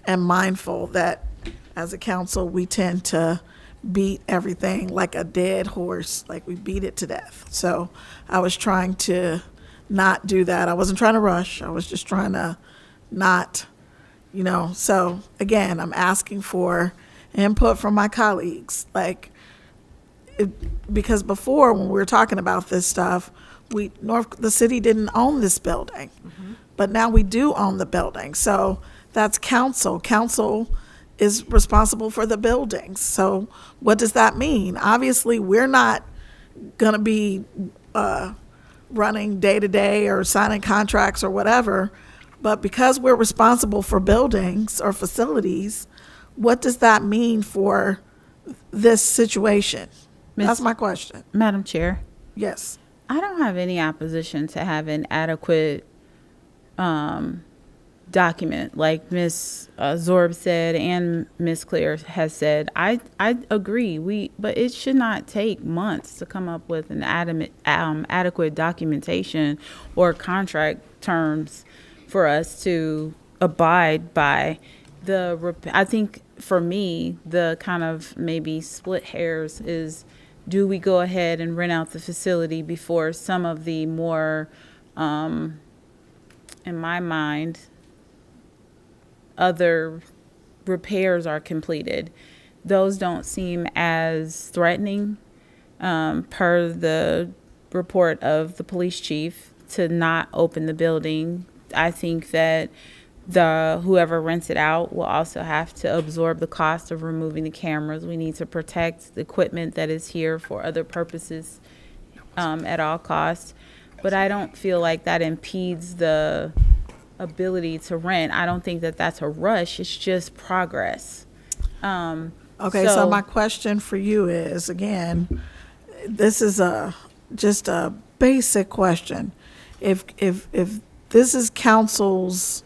am mindful that as a council, we tend to beat everything like a dead horse, like we beat it to death. So I was trying to not do that. I wasn't trying to rush. I was just trying to not, so again, I'm asking for input from my colleagues, because before when we were talking about this stuff, the city didn't own this building, but now we do own the building. So that's council. Council is responsible for the buildings. So what does that mean? Obviously, we're not going to be running day to day or signing contracts or whatever, but because we're responsible for buildings or facilities, what does that mean for this situation? That's my question. Madam Chair, Yes. I don't have any opposition to having adequate document, like Ms. Zorb said and Ms. Clear has said. I agree. But it should not take months to come up with an adequate documentation or contract terms for us to abide by. I think for me, the kind of maybe split hairs is, do we go ahead and rent out the facility before some of the more, in my mind, other repairs are completed? Those don't seem as threatening, per the report of the police chief, to not open the building. I think that whoever rents it out will also have to absorb the cost of removing the cameras. We need to protect the equipment that is here for other purposes at all costs. But I don't feel like that impedes the ability to rent. I don't think that that's a rush. It's just progress. Okay, so my question for you is, again, this is just a basic question. If this is council's,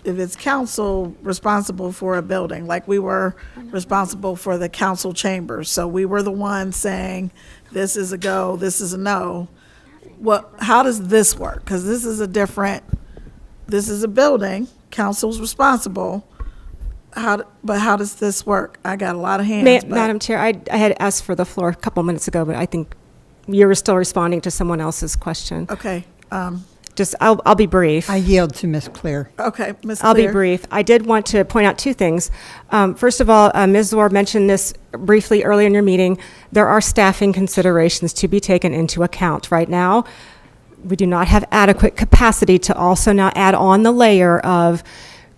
if it's council responsible for a building, like we were responsible for the council chambers, so we were the ones saying, this is a go, this is a no, how does this work? Because this is this is a building, council's responsible, but how does this work? I got a lot of hands. but- Madam Chair, I had asked for the floor a couple minutes ago, but I think you were still responding to someone else's question. Okay, I'll be brief. I yield to Ms. Clear. okay, Ms. I'll be Clear. brief. I did want to point out two things. First of all, Ms. Zor mentioned this briefly earlier in your meeting. There are staffing considerations to be taken into account. Right now, we do not have adequate capacity to also now add on the layer of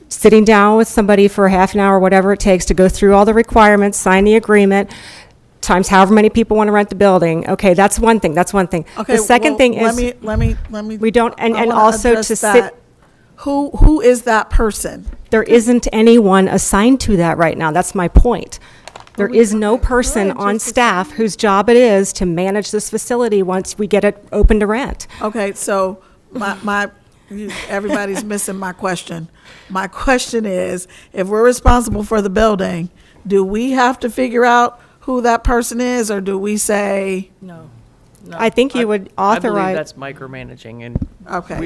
sitting down with somebody for a half an hour, whatever it takes, to go through all the requirements, sign the agreement, times however many people want to rent the building. Okay, that's one thing. Okay, The second well, thing is, let me. we don't, and I wanna also address to that. sit, Who is that person? there isn't anyone assigned to that right now. That's my point. There is no person on staff whose job it is to manage this facility once we get it open to rent. Okay, so everybody's missing my question. My question is, if we're responsible for the building, do we have to figure out who that person is, or do we say, No. I think you would I believe authorize, that's micromanaging, and okay,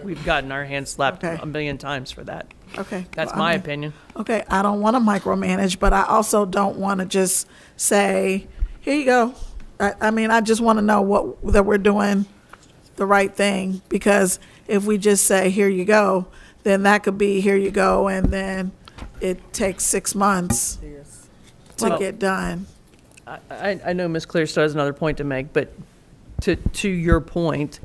we've gotten our hands slapped Okay. a million times for that. okay. That's well, my I mean, opinion. Okay, I don't want to micromanage, but I also don't want to just say, here you go. I mean, I just want to know that we're doing the right thing, because if we just say, here you go, then that could be, here you go, and then it takes 6 months to Well- get done. I know Ms. Clear still has another point to make, but to your point,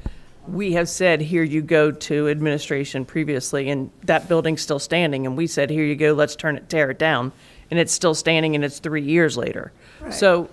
we have said, here you go to administration previously, and that building's still standing, and we said, here you go, let's tear it down, and it's still standing, and it's 3 years later. So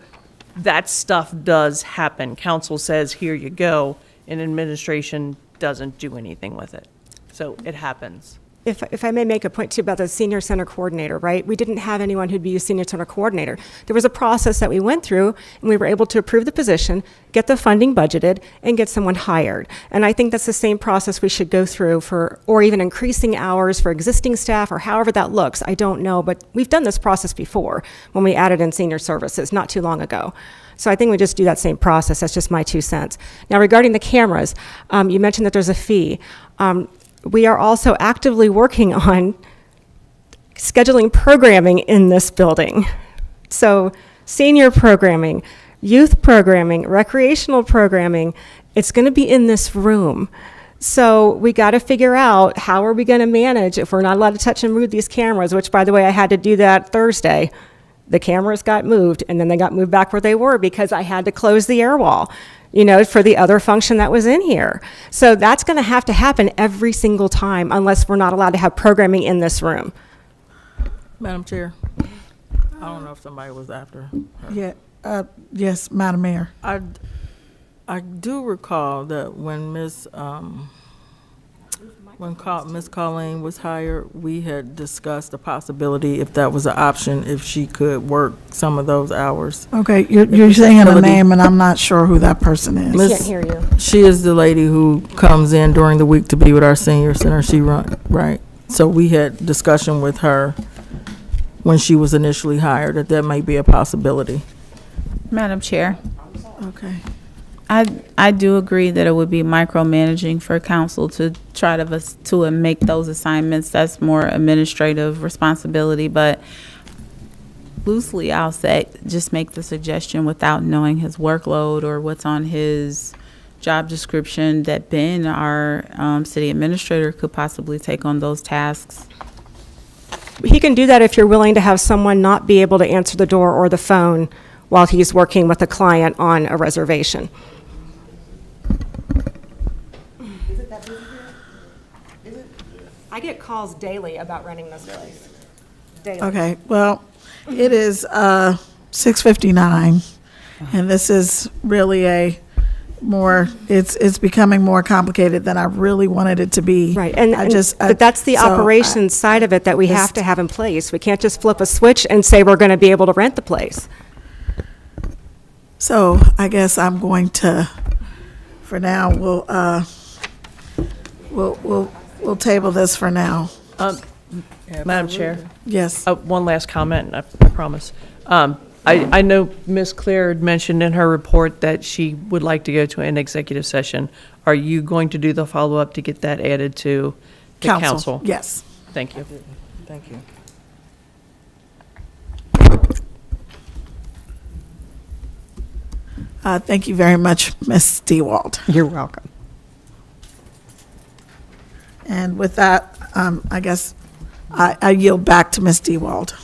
that stuff does happen. Council says, here you go, and administration doesn't do anything with it. So it happens. if I may make a point too about the senior center coordinator, right? We didn't have anyone who'd be a senior center coordinator. There was a process that we went through, and we were able to approve the position, get the funding budgeted, and get someone hired. And I think that's the same process we should go through or even increasing hours for existing staff, or however that looks. I don't know, but we've done this process before when we added in senior services not too long ago. So I think we just do that same process. That's just my 2 cents. Now, regarding the cameras, you mentioned that there's a fee. We are also actively working on scheduling programming in this building. So senior programming, youth programming, recreational programming, it's going to be in this room. So we got to figure out, how are we going to manage if we're not allowed to touch and move these cameras, which, by the way, I had to do that Thursday. The cameras got moved, and then they got moved back where they were because I had to close the air wall, for the other function that was in here. So that's going to have to happen every single time unless we're not allowed to have programming in this room. Madam Chair, I don't know if somebody was after her. Yeah, yes, Madam Mayor. I do recall that when Miss Colleen was hired, we had discussed the possibility, if that was an option, if she could work some of those hours. Okay, you're saying a name, and I'm not sure who that person is. I can't hear you. She is the lady who comes in during the week to be with our senior center. She right? So we had discussion with her when she was initially hired that may be a possibility. Madam Chair, Okay. I do agree that it would be micromanaging for council to try to make those assignments. That's more administrative responsibility, but loosely I'll say, just make the suggestion without knowing his workload or what's on his job description, that Ben, our city administrator, could possibly take on those tasks. He can do that if you're willing to have someone not be able to answer the door or the phone while he's working with a client on a reservation. I get calls daily about renting this place. Daily. Okay, well, it is 6:59, and this is really it's becoming more complicated than I really wanted it to be. Right, but that's the operations side of it that we have to have in place. We can't just flip a switch and say we're going to be able to rent the place. So I guess I'm going to, for now, we'll table this for now. Madam Chair, Yes. one last comment, I promise. I know Ms. Claire had mentioned in her report that she would like to go to an executive session. Are you going to do the follow-up to get that added to the council? Yes. Thank you. Thank you. Thank you very much, Ms. Dewald. You're welcome. And with that, I guess I yield back to Ms. Dewald.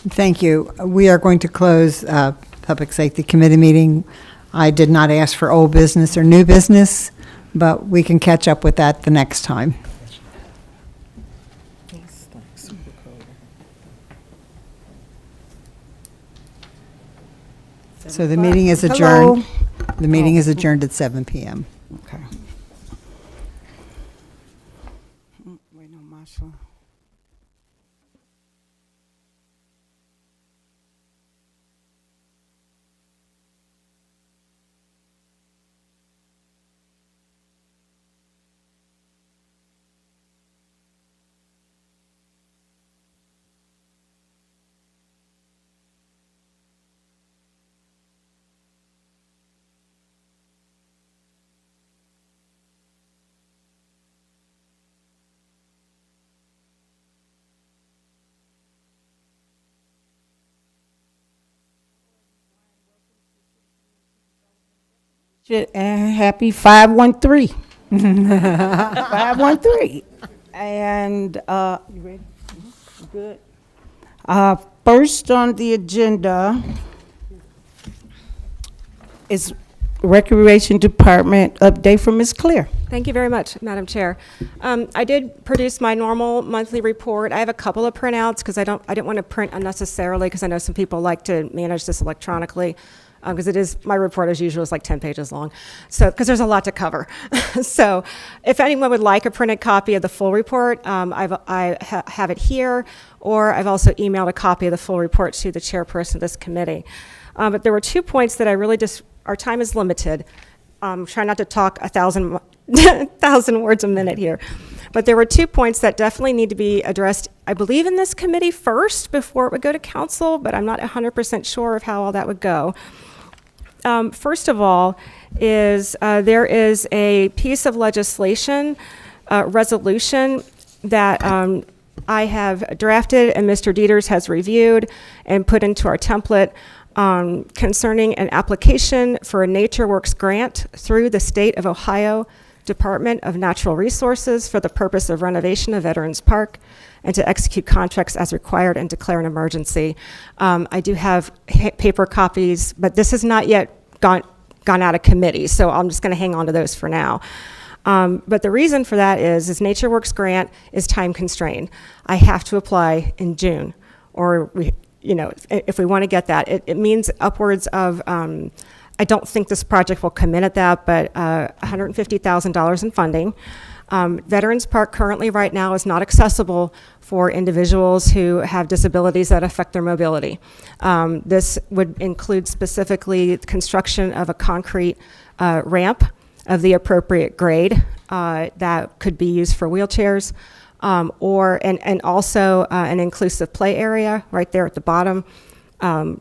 Thank you. We are going to close Public Safety Committee meeting. I did not ask for old business or new business, but we can catch up with that the next time. So the meeting is adjourned. The meeting is adjourned at 7 p.m. Okay. Wait, no, Marshall. And happy 513. 513. And you ready? Good. First on the agenda is Recreation Department update from Ms. Claire. Thank you very much, Madam Chair. I did produce my normal monthly report. I have a couple of printouts because I didn't want to print unnecessarily because I know some people like to manage this electronically. Because my report as usual is like 10 pages long. So, because there's a lot to cover. So, if anyone would like a printed copy of the full report, I have it here, or I've also emailed a copy of the full report to the chairperson of this committee. But there were 2 points that I really our time is limited. Try not to talk 1,000 words a minute here. But there were 2 points that definitely need to be addressed, I believe, in this committee first before it would go to council, but I'm not 100% sure of how all that would go. First of all, there is a piece of legislation, resolution that I have drafted and Mr. Dieters has reviewed and put into our template concerning an application for a NatureWorks grant through the State of Ohio Department of Natural Resources for the purpose of renovation of Veterans Park and to execute contracts as required and declare an emergency. I do have paper copies, but this has not yet gone out of committee, so I'm just going to hang on to those for now. But the reason for that is NatureWorks grant is time constrained. I have to apply in June, or if we want to get that. It means upwards of, I don't think this project will come in at that, but $150,000 in funding. Veterans Park currently right now is not accessible for individuals who have disabilities that affect their mobility. This would include specifically the construction of a concrete ramp of the appropriate grade that could be used for wheelchairs, and also an inclusive play area right there at the bottom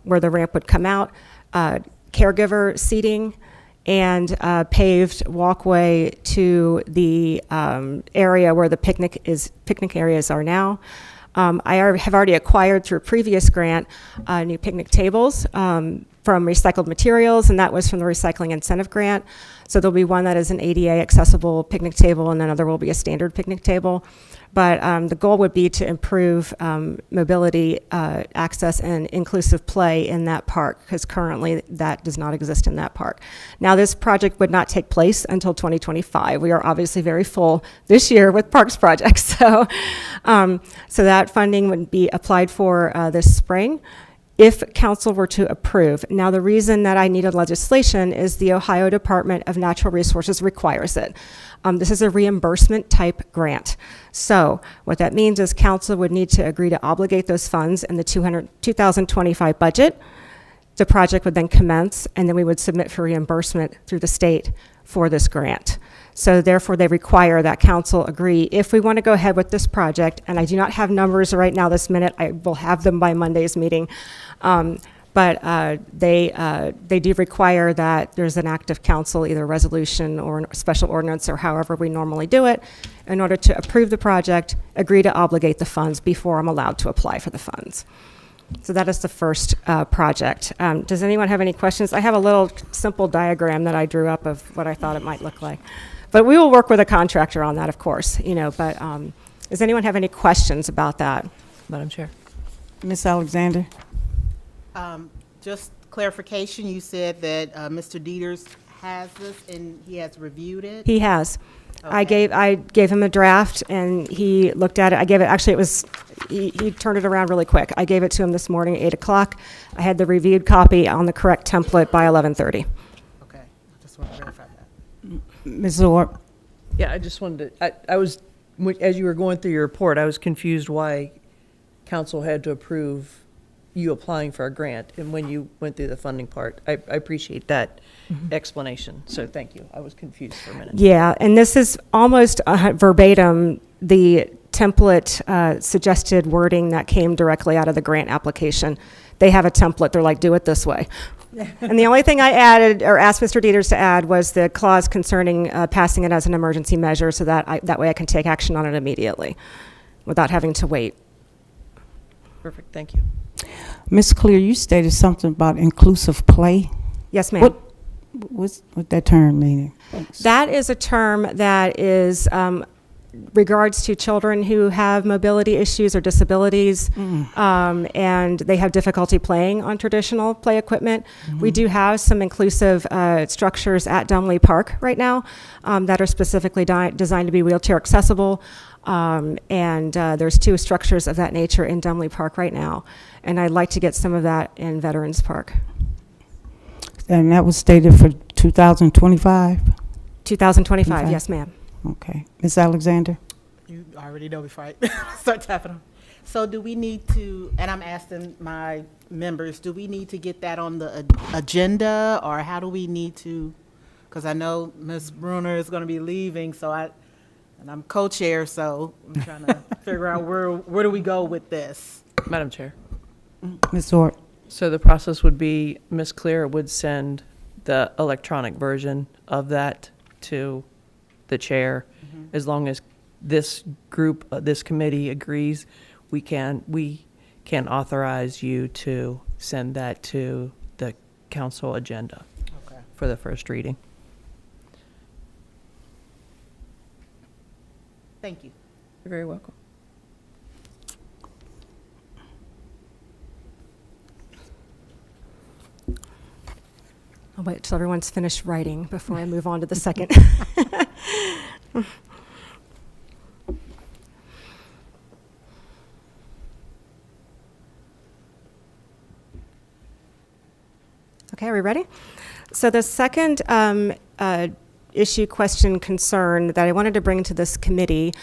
where the ramp would come out, caregiver seating, and paved walkway to the area where the picnic areas are now. I have already acquired through a previous grant new picnic tables from recycled materials, and that was from the Recycling Incentive Grant. So there'll be one that is an ADA accessible picnic table, and another will be a standard picnic table. But the goal would be to improve mobility, access, and inclusive play in that park, because currently that does not exist in that park. Now, this project would not take place until 2025. We are obviously very full this year with parks projects. So that funding would be applied for this spring. if council were to approve. Now, the reason that I needed legislation is the Ohio Department of Natural Resources requires it. This is a reimbursement type grant. So what that means is council would need to agree to obligate those funds in the 2025 budget. The project would then commence, and then we would submit for reimbursement through the state for this grant. So therefore, they require that council agree if we want to go ahead with this project, and I do not have numbers right now this minute. I will have them by Monday's meeting. But they do require that there's an act of council, either resolution or a special ordinance or however we normally do it, in order to approve the project, agree to obligate the funds before I'm allowed to apply for the funds. So that is the first project. Does anyone have any questions? I have a little simple diagram that I drew up of what I thought it might look like. But we will work with a contractor on that, of course, but does anyone have any questions about that? Madam Chair. Ms. Alexander? Just clarification, you said that Mr. Dieters has this and he has reviewed it? He has. Okay. I gave him a draft and he looked at it. I gave it, actually it was, he turned it around really quick. I gave it to him this morning at 8 o'clock. I had the reviewed copy on the correct template by 11:30. Okay, I just want to verify that. Ms. Orr? Yeah, I just wanted to, I was, as you were going through your report, I was confused why council had to approve you applying for a grant and when you went through the funding part. I appreciate that explanation, so thank you. I was confused for a minute. Yeah, and this is almost verbatim the template suggested wording that came directly out of the grant application. They have a template. They're like, do it this way. And the only thing I added or asked Mr. Dieters to add was the clause concerning passing it as an emergency measure so that that way I can take action on it immediately without having to wait. Perfect, thank you. Ms. Clear, you stated something about inclusive play. Yes, ma'am. What's that term meaning? That is a term that is regards to children who have mobility issues or disabilities, and they have difficulty playing on traditional play equipment. We do have some inclusive structures at Dumley Park right now that are specifically designed to be wheelchair accessible. And there's 2 structures of that nature in Dumley Park right now. And I'd like to get some of that in Veterans Park. And that was stated for 2025? 2025, yes, ma'am. Okay. Ms. Alexander? You already know before I start tapping on. So do we need to, and I'm asking my members, do we need to get that on the agenda, or how do we need to, because I know Ms. Bruner is going to be leaving, and I'm co-chair, so I'm trying to figure out where do we go with this? Madam Chair. Ms. Orr? So the process would be Ms. Clear would send the electronic version of that to the chair. As long as this group, this committee agrees, we can authorize you to send that to the council agenda for the first reading. Thank you. You're very welcome. I'll wait till everyone's finished writing before I move on to the second. Okay, are we ready? So the second issue, question, concern that I wanted to bring to this committee,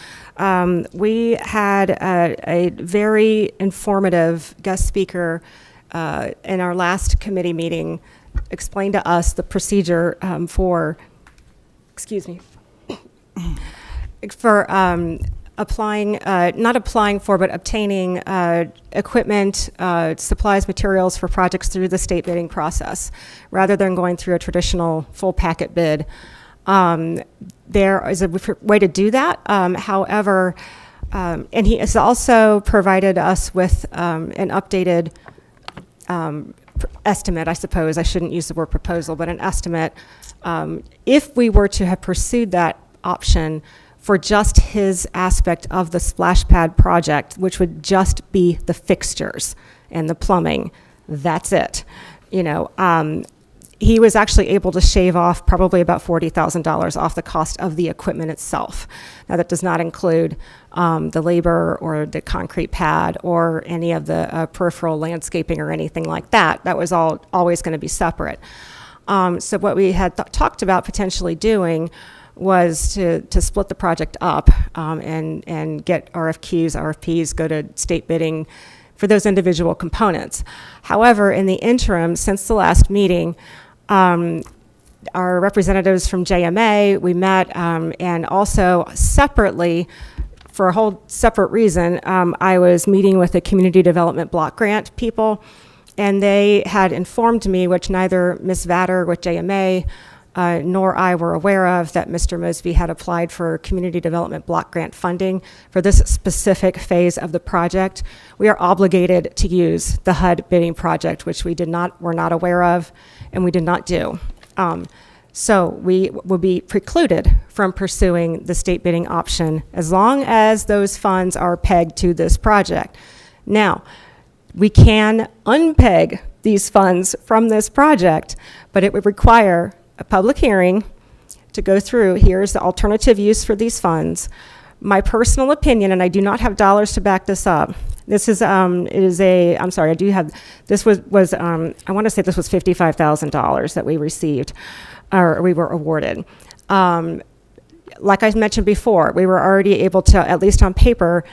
we had a very informative guest speaker in our last committee meeting explain to us the procedure for applying, not applying for, but obtaining equipment, supplies, materials for projects through the state bidding process, rather than going through a traditional full packet bid. There is a way to do that. However, and he has also provided us with an updated estimate, I suppose. I shouldn't use the word proposal, but an estimate. If we were to have pursued that option for just his aspect of the splash pad project, which would just be the fixtures and the plumbing, that's it. You know, he was actually able to shave off probably about $40,000 off the cost of the equipment itself. Now, that does not include the labor or the concrete pad or any of the peripheral landscaping or anything like that. That was all always going to be separate. So what we had talked about potentially doing was to split the project up and get RFPs, go to state bidding for those individual components. However, in the interim, since the last meeting, our representatives from JMA, we met, and also separately, for a whole separate reason, I was meeting with the community development block grant people, and they had informed me, which neither Ms. Vatter with JMA nor I were aware of, that Mr. Mosby had applied for community development block grant funding for this specific phase of the project. We are obligated to use the HUD bidding project, which were not aware of, and we did not do. So we will be precluded from pursuing the state bidding option as long as those funds are pegged to this project. Now, we can unpeg these funds from this project, but it would require a public hearing to go through, here's the alternative use for these funds. My personal opinion, and I do not have dollars to back this up, this is, it is a, I'm sorry, I do have, this was I want to say this was $55,000 that we received, or we were awarded. Like I mentioned before, we were already able to, at least on paper,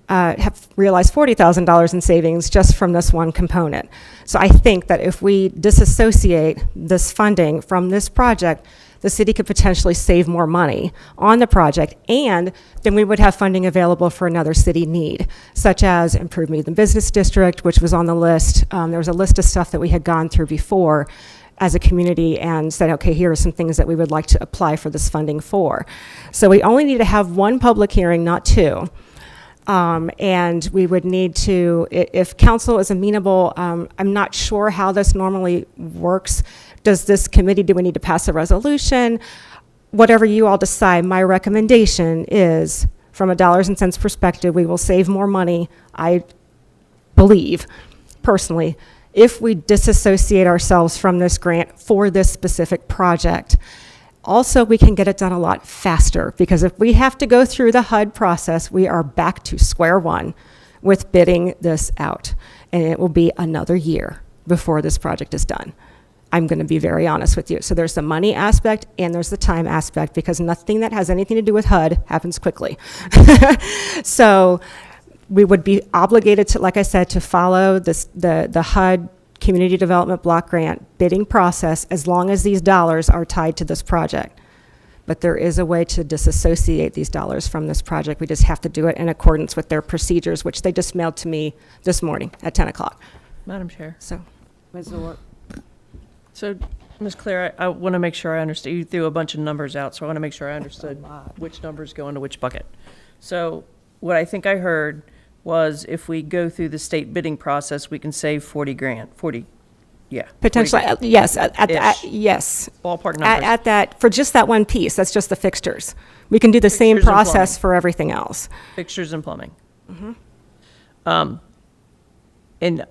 have realized $40,000 in savings just from this one component. So I think that if we disassociate this funding from this project, the city could potentially save more money on the project, and then we would have funding available for another city need, such as improvement in the business district, which was on the list. There was a list of stuff that we had gone through before as a community and said, okay, here are some things that we would like to apply for this funding for. So we only need to have one public hearing, not two. And we would need to, if council is amenable, I'm not sure how this normally works. Does this committee, do we need to pass a resolution? Whatever you all decide, my recommendation is, from a dollars and cents perspective, we will save more money, I believe, personally, if we disassociate ourselves from this grant for this specific project. Also, we can get it done a lot faster, because if we have to go through the HUD process, we are back to square one with bidding this out. And it will be another year before this project is done. I'm going to be very honest with you. So there's the money aspect and there's the time aspect, because nothing that has anything to do with HUD happens quickly. So we would be obligated to, like I said, to follow this, the HUD Community Development Block Grant bidding process as long as these dollars are tied to this project. But there is a way to disassociate these dollars from this project. We just have to do it in accordance with their procedures, which they just mailed to me this morning at 10 o'clock. Madam Chair. So, So, Ms. Claire, I want to make sure I understand. You threw a bunch of numbers out, so I want to make sure I understood which numbers go into which bucket. So what I think I heard was if we go through the state bidding process, we can save 40 grand, 40, yeah. potentially, 40 grand. yes, yes. Ballpark numbers. At that, for just that one piece, that's just the fixtures. We can do the same Fixtures and process plumbing. for everything else. Fixtures and plumbing. And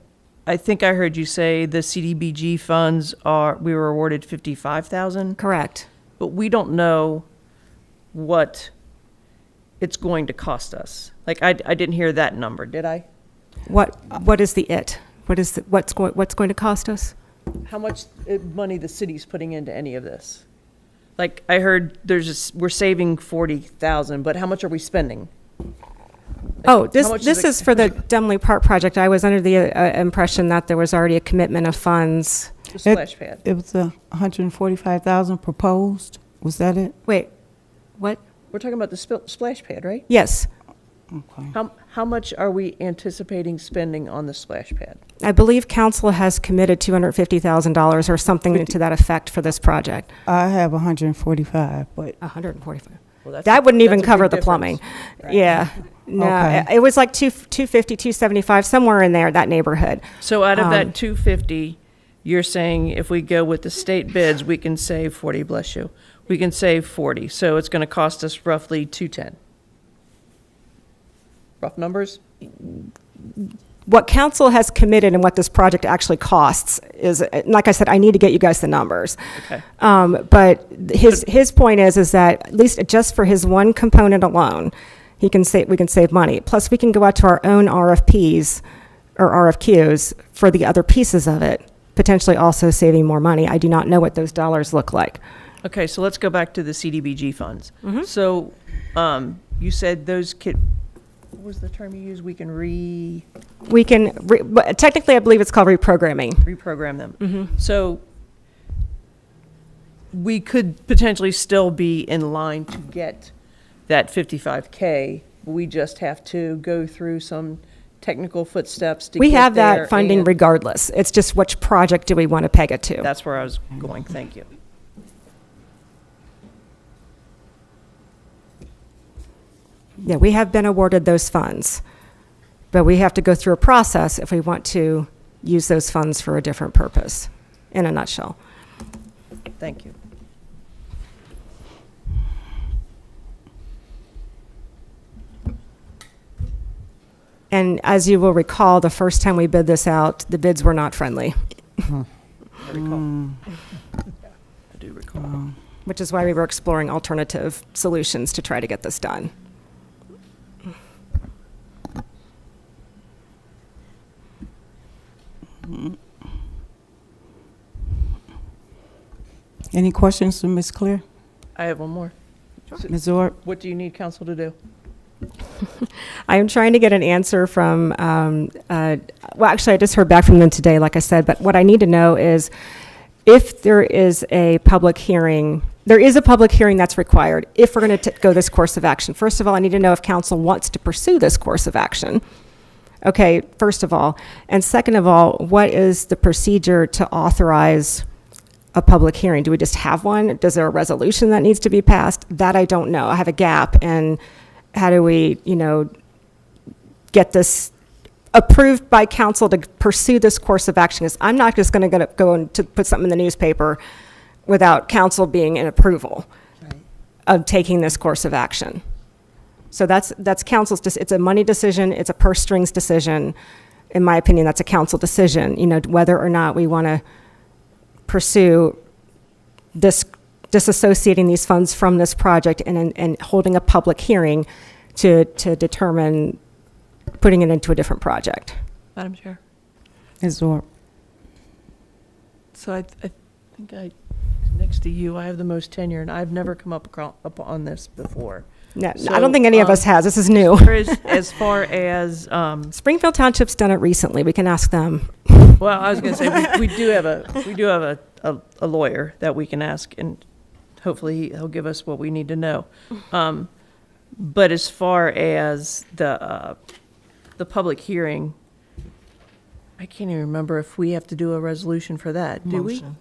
I think I heard you say the CDBG funds we were awarded 55,000, Correct. but we don't know what it's going to cost us. Like, I didn't hear that number, did I? What is the it? What's going to cost us? How much money the city's putting into any of this? Like, I heard we're saving 40,000, but how much are we spending? Oh, how much this is for the Demley Park project. I was under the impression that there was already a commitment of funds. The splash pad. It was 145,000 proposed. Was that it? Wait, what? We're talking about the splash pad, right? Yes. Okay. How much are we anticipating spending on the splash pad? I believe council has committed $250,000 or something to that effect for this project. I have 145, but 145. Well, That wouldn't even that's a cover big the difference. plumbing. Yeah. No, Okay. it was like 250, 275, somewhere in there, that neighborhood. So out of that 250, you're saying if we go with the state bids, we can save 40, bless you. We can save 40. So it's going to cost us roughly 210. Rough numbers? what council has committed and what this project actually costs is, like I said, I need to get you guys the numbers. Okay. But his point is that at least just for his one component alone, we can save money. Plus, we can go out to our own RFPs or RFQs for the other pieces of it, potentially also saving more money. I do not know what those dollars look like. Okay, so let's go back to the CDBG funds. Mhm. So, you said those what was the term you used? We can But technically, I believe it's called reprogramming. reprogram them. So we could potentially still be in line to get that 55K. We just have to go through some technical footsteps to We get have there, that funding and regardless. It's just which project do we want to peg it to? that's where I was going. Thank you. Yeah, we have been awarded those funds, but we have to go through a process if we want to use those funds for a different purpose, in a nutshell. Thank you. And as you will recall, the first time we bid this out, the bids were not friendly, I recall. I do recall. which is why we were exploring alternative solutions to try to get this done. Any questions to Ms. Clear? I have one more. Ms. Orr? What do you need council to do? I am trying to get an answer from, well, actually, I just heard back from them today, like I said, but what I need to know is if there is a public hearing, there is a public hearing that's required if we're going to go this course of action. First of all, I need to know if council wants to pursue this course of action. Okay, first of all. And second of all, what is the procedure to authorize a public hearing? Do we just have one? Is there a resolution that needs to be passed? That I don't know. I have a gap. And how do we, get this approved by council to pursue this course of action? Because I'm not just going to go and to put something in the newspaper without council being in approval of taking this course of action. So that's council's, it's a money decision, it's a purse strings decision. In my opinion, that's a council decision, whether or not we want to pursue this, disassociating these funds from this project and holding a public hearing to determine putting it into a different project. Madam Chair. Ms. Orr? So I think next to you, I have the most tenure, and I've never come upon this before. No, So, I don't think any of us has. This is new. As far as, Springfield Township's done it recently. We can ask them. well, I was going to say, we do have a lawyer that we can ask, and hopefully he'll give us what we need to know. But as far as the public hearing, I can't even remember if we have to do a resolution for that, do we? Motion.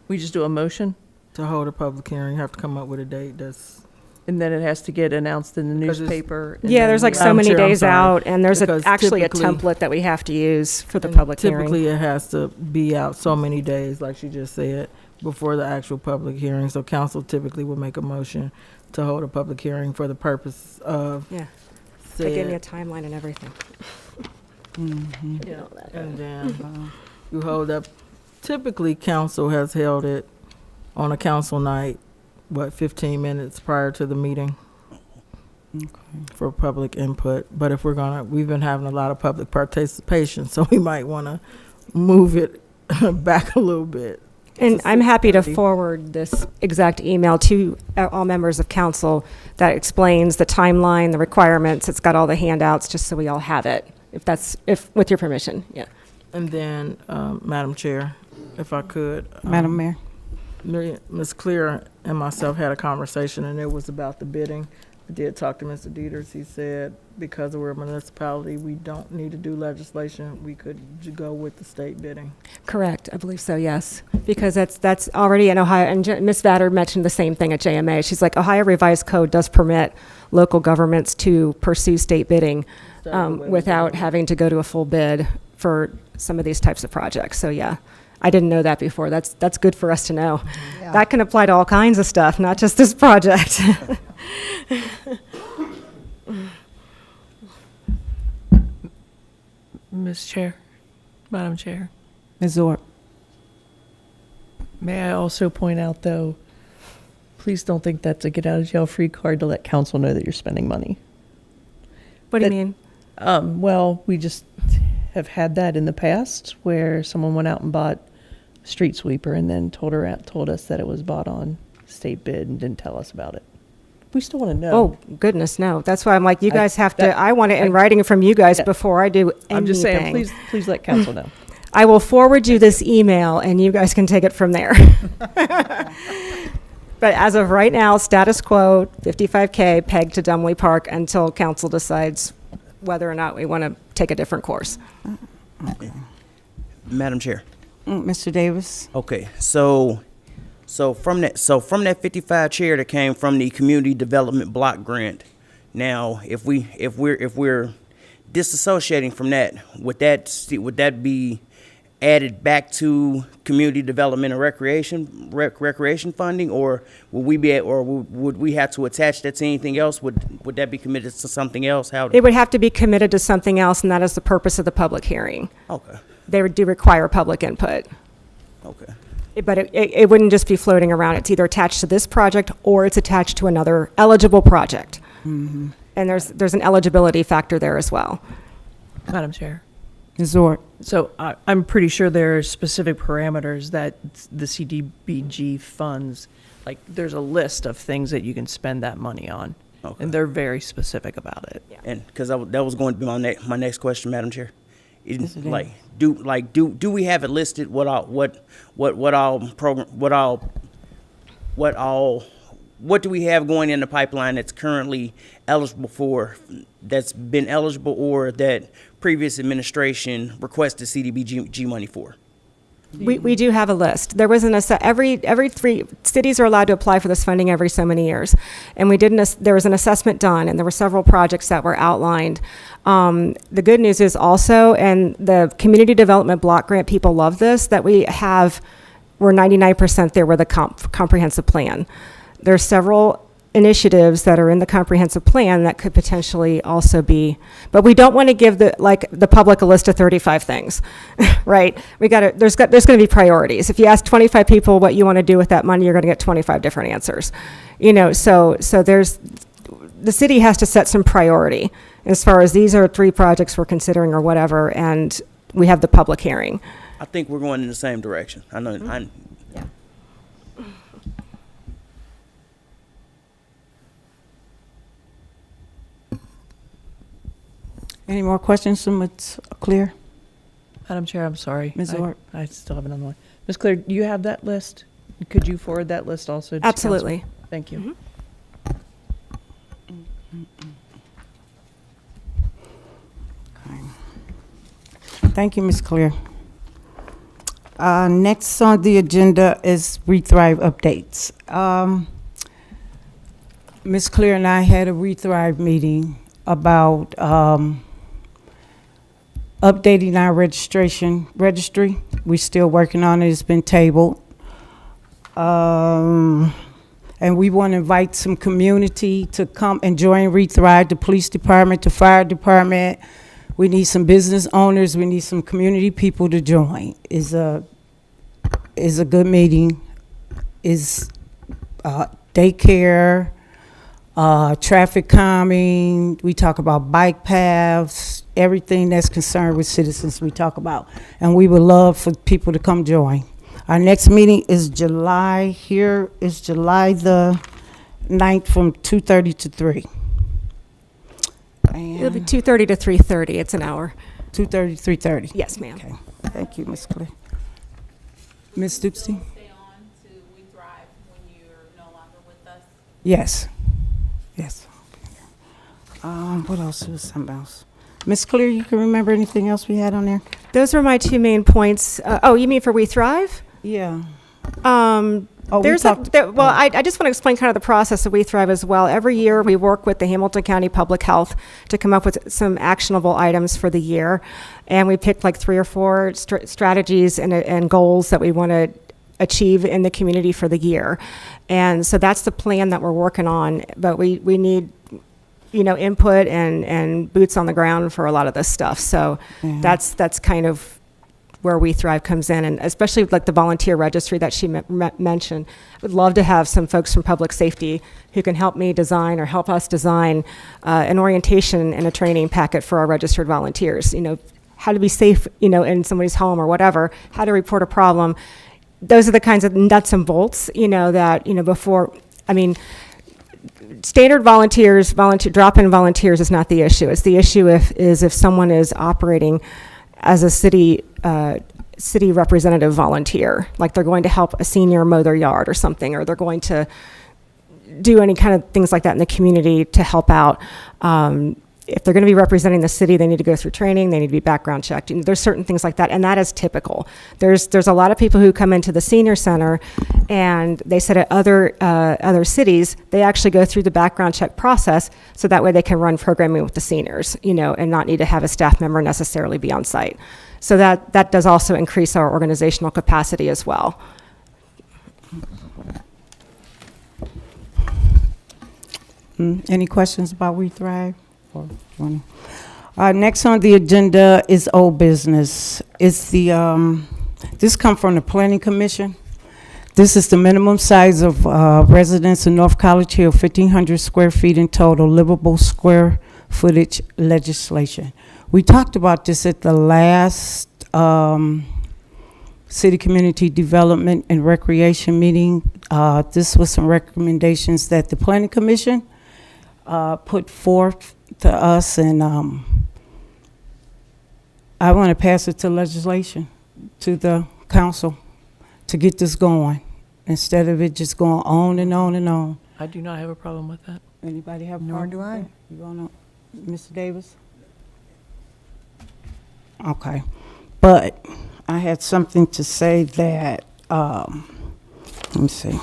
We just do a motion, To hold a public hearing, you have to come up with a date that's, and then it has to get announced in the 'Cause it's- newspaper. and Yeah, then there's like we- so Madam many Chair, I'm days sorry. out, and there's Because actually a typically- template that we have to use for the public hearing. typically it has to be out so many days, like she just said, before the actual public hearing. So council typically will make a motion to hold a public hearing for the purpose of Yeah, they give me a said, timeline and everything. and then you hold up. Typically, council has held it on a council night, 15 minutes prior to the meeting for public input. But if we've been having a lot of public participation, so we might want to move it back a little bit. And I'm happy to 6:30. forward this exact email to all members of council that explains the timeline, the requirements. It's got all the handouts, just so we all have it, if with your permission, yeah. And then, Madam Chair, if I could. Madam Mayor? Ms. Clear and myself had a conversation, and it was about the bidding. I did talk to Mr. Dieters. He said because we're a municipality, we don't need to do legislation. We could go with the state bidding. Correct, I believe so, yes. Because that's already in Ohio, and Ms. Vatter mentioned the same thing at JMA. She's like, Ohio Revised Code does permit local governments to pursue state bidding without having to go to a full bid for some of these types of projects. So, yeah, I didn't know that before. That's good for us to know. Yeah. That can apply to all kinds of stuff, not just this project. Ms. Chair, Madam Chair, Ms. Zorp. may I also point out, though, please don't think that's a get out of jail free card to let council know that you're spending money. What do you That- mean? Well, we just have had that in the past where someone went out and bought a street sweeper and then told us that it was bought on state bid and didn't tell us about it. We still want to know. Oh, goodness, no. That's why I'm like, you I- guys have to, that- I want it in writing from you guys Yeah. before I do anything. I'm just saying, please let council know. I will forward you this email, and you guys can take it from there. But as of right now, status quo, 55K pegged to Dumley Park until council decides whether or not we want to take a different course. Madam Chair. Mr. Davis? Okay, so from that 55 chair that came from the community development block grant. Now, if we're disassociating from that, would that be added back to community development and recreation funding, or would we have to attach that to anything else? Would that be committed to something else? How? It would have to be committed to something else, and that is the purpose of the public hearing. Okay. They do require public input. Okay. But it wouldn't just be floating around. It's either attached to this project or it's attached to another eligible project. Mm-hmm. And there's an eligibility factor there as well. Madam Chair. Ms. Zorp? So I'm pretty sure there are specific parameters that the CDBG funds, like there's a list of things that you can spend that money on. Okay. And they're very specific about it. And because that was going to be my next question, Madam Chair. Mr. Davis. Do we have it listed what do we have going in the pipeline that's currently eligible for, that's been eligible, or that previous administration requested CDBG money for? We do have a list. There was every 3 cities are allowed to apply for this funding every so many years, and there was an assessment done, and there were several projects that were outlined. The good news is also, and the community development block grant people love this, that we're 99% there with a comprehensive plan. There's several initiatives that are in the comprehensive plan that could potentially also be, but we don't want to give the public a list of 35 things, right? There's going to be priorities. If you ask 25 people what you want to do with that money, you're going to get 25 different answers. So the city has to set some priority as far as these are 3 projects we're considering or whatever, and we have the public hearing. I think we're going in the same direction. I know. Yeah. Any more questions from Ms. Clear? Madam Chair, I'm sorry. Ms. Zorp? I still have another one. Ms. Clear, do you have that list? Could you forward that list also to council? Absolutely. Thank you. Mhm. Thank you, Ms. Clear. Next on the agenda is ReThrive updates. Ms. Clear and I had a ReThrive meeting about updating our registry. We're still working on it. It's been tabled. And we want to invite some community to come and join ReThrive, the police department, the fire department. We need some business owners. We need some community people to join. Is a good meeting. Is daycare, traffic calming. We talk about bike paths, everything that's concerned with citizens we talk about. And we would love for people to come join. Our next meeting is July the 9th from 2:30 to 3. It'll be 2:30 to 3:30. It's an hour. 2:30 to 3:30. Yes, ma'am. Okay. Thank you, Ms. Clear. Ms. Stupstein? Stay on to We Thrive when you're no longer with us. Yes. Yes. What else was something else? Ms. Clear, you can remember anything else we had on there? Those were my 2 main points. Oh, you mean for We Thrive? Yeah. I just want to explain kind of the process of We Thrive as well. Every year we work with the Hamilton County Public Health to come up with some actionable items for the year. And we picked like 3 or 4 strategies and goals that we want to achieve in the community for the year. And so that's the plan that we're working on. But we need input and boots on the ground for a lot of this stuff. So that's kind of where We Thrive comes in, and especially like the volunteer registry that she mentioned. I would love to have some folks from public safety who can help me design or help us design an orientation and a training packet for our registered volunteers. How to be safe, in somebody's home or whatever, how to report a problem. Those are the kinds of nuts and bolts, that, before, standard volunteers, drop-in volunteers is not the issue. It's the issue if someone is operating as a city representative volunteer, like they're going to help a senior mow their yard or something, or they're going to do any kind of things like that in the community to help out. If they're going to be representing the city, they need to go through training, they need to be background checked. There's certain things like that, and that is typical. There's a lot of people who come into the senior center, and they said at other cities, they actually go through the background check process, so that way they can run programming with the seniors, and not need to have a staff member necessarily be on site. So that does also increase our organizational capacity as well. Any questions about We Thrive? Next on the agenda is old business. It's this come from the Planning Commission. This is the minimum size of residents in North College Hill, 1,500 square feet in total, livable square footage legislation. We talked about this at the last City Community Development and Recreation meeting. This was some recommendations that the Planning Commission put forth to us, and I want to pass it to legislation, to the council, to get this going, instead of it just going on and on and on. I do not have a problem with that. Anybody have a Nor problem do with I. that? You want to, Mr. Davis? Okay, but I had something to say that, let me see.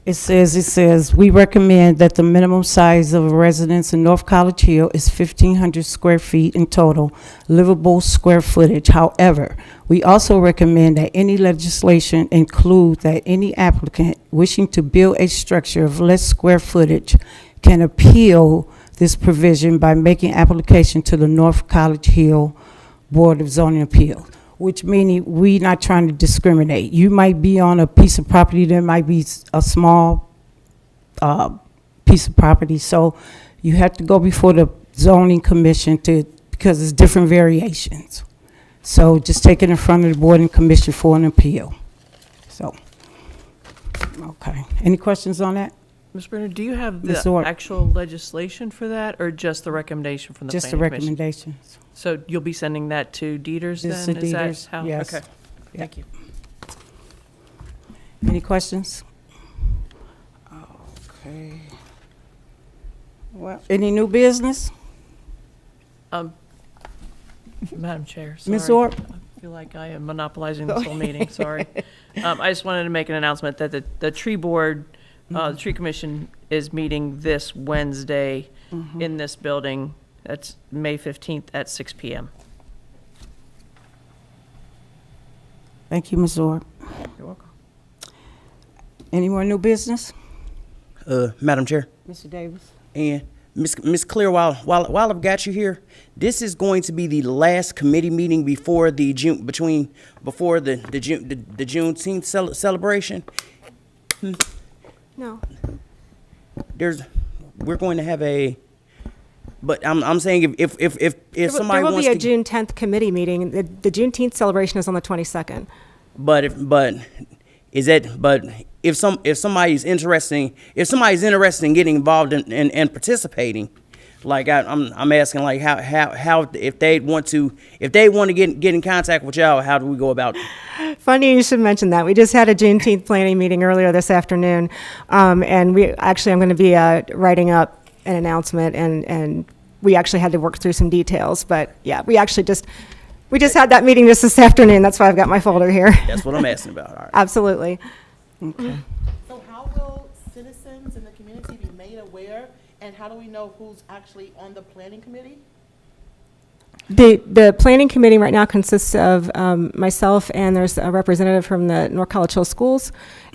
It says, we recommend that the minimum size of a residence in North College Hill is 1,500 square feet in total, livable square footage. However, we also recommend that any legislation include that any applicant wishing to build a structure of less square footage can appeal this provision by making application to the North College Hill Board of Zoning Appeals. Which meaning we not trying to discriminate. You might be on a piece of property, there might be a small piece of property, so you have to go before the zoning commission because it's different variations. So just take it in front of the board and commission for an appeal. So, okay. Any questions on that? Ms. Brenner, do you have Ms. the Orr. actual legislation for that, or just the recommendation from the Just the Planning Commission? recommendations. So you'll be sending that to Dieters then? Just to Is that Dieters, how? yes. Okay, Yeah. thank you. Any questions? Okay. Well, any new business? Madam Chair, Ms. sorry. Orr? I feel like I am monopolizing this whole meeting, sorry. I just wanted to make an announcement that the tree board, the tree commission is meeting this Wednesday in this building. That's May 15th at 6 p.m. Thank you, Ms. Orr. You're welcome. Any more new business? Madam Chair, Mr. Davis? and Miss Clear, while I've got you here, this is going to be the last committee meeting before the Juneteenth celebration. No. We're going to have a, but I'm saying if somebody There will wants be a to, June 10th committee meeting. The Juneteenth celebration is on the 22nd. If somebody's interested in getting involved in participating, like I'm asking, like how if they want to get in contact with y'all, how do we go about it? Funny you should mention that. We just had a Juneteenth planning meeting earlier this afternoon, and I'm going to be writing up an announcement, and we actually had to work through some details. But yeah, we just had that meeting just this afternoon. That's why I've got my folder here. That's what I'm asking about. All right. Absolutely. Okay. So how will citizens in the community be made aware, and how do we know who's actually on the planning committee? The planning committee right now consists of myself, and there's a representative from the North College Hill Schools,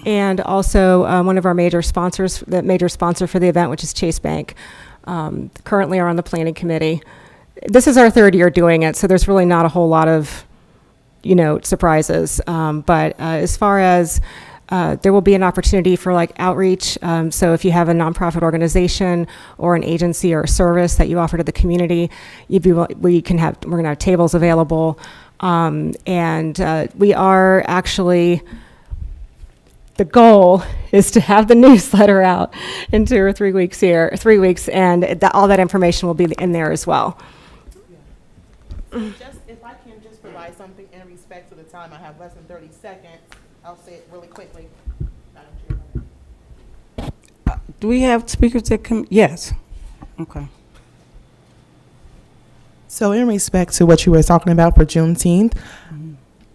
and also one of our major sponsors, the major sponsor for the event, which is Chase Bank, currently are on the planning committee. This is our third year doing it, so there's really not a whole lot of, surprises. But as far as there will be an opportunity for like outreach. So if you have a nonprofit organization or an agency or a service that you offer to the community, we're going to have tables available. And we are actually, the goal is to have the newsletter out in 2 or 3 weeks and all that information will be in there as well. Just, if I can just provide something in respect to the time, I have less than 30 seconds. I'll say it really quickly. Madam Chair. Do we have speakers that come? Yes. Okay. So in respect to what you were talking about for Juneteenth,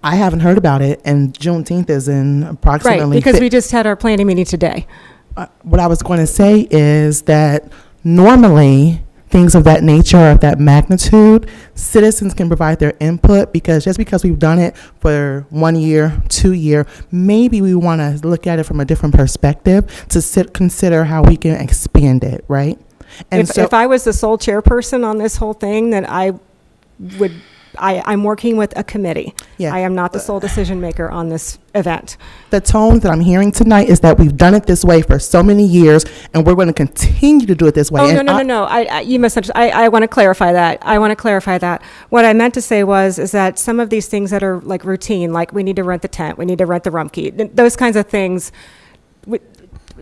I haven't heard about it, and Juneteenth is in approximately... Right, because we just had our planning meeting today. What I was going to say is that normally things of that nature or of that magnitude, citizens can provide their input, because just because we've done it for 1 year, 2 year, maybe we want to look at it from a different perspective to consider how we can expand it, right? And If I was the sole chairperson on this whole thing, then I'm working with a committee. Yeah. I am not the sole decision maker on this event. The tone that I'm hearing tonight is that we've done it this way for so many years, and we're going to continue to do it this way. Oh, no. You misunderstood. I want to clarify that. What I meant to say is that some of these things that are like routine, like we need to rent the tent, we need to rent the Rumpke, those kinds of things,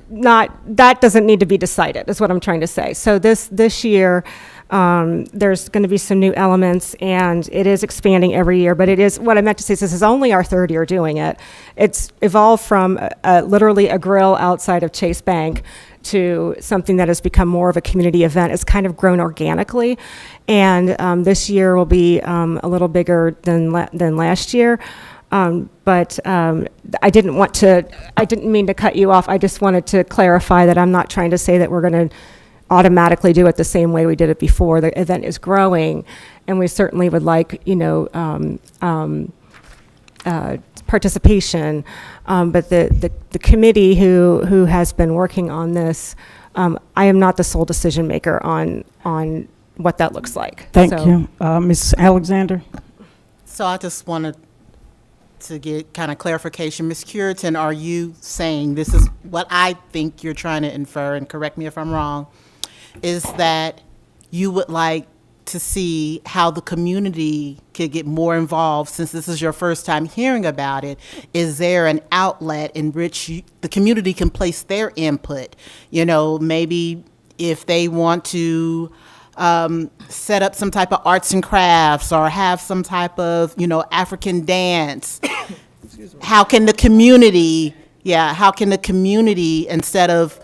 that doesn't need to be decided, is what I'm trying to say. So this year, there's going to be some new elements, and it is expanding every year. But what I meant to say is this is only our third year doing it. It's evolved from literally a grill outside of Chase Bank to something that has become more of a community event. It's kind of grown organically, and this year will be a little bigger than last year. But I didn't mean to cut you off. I just wanted to clarify that I'm not trying to say that we're going to automatically do it the same way we did it before. The event is growing, and we certainly would like, participation. But the committee who has been working on this, I am not the sole decision maker on what that looks like. Thank you. Ms. Alexander? So I just wanted to get kind of clarification. Ms. Curitan, are you saying, this is what I think you're trying to infer, and correct me if I'm wrong, is that you would like to see how the community could get more involved, since this is your first time hearing about it? Is there an outlet in which the community can place their input? Maybe if they want to set up some type of arts and crafts, or have some type of, African dance. How can the community, instead of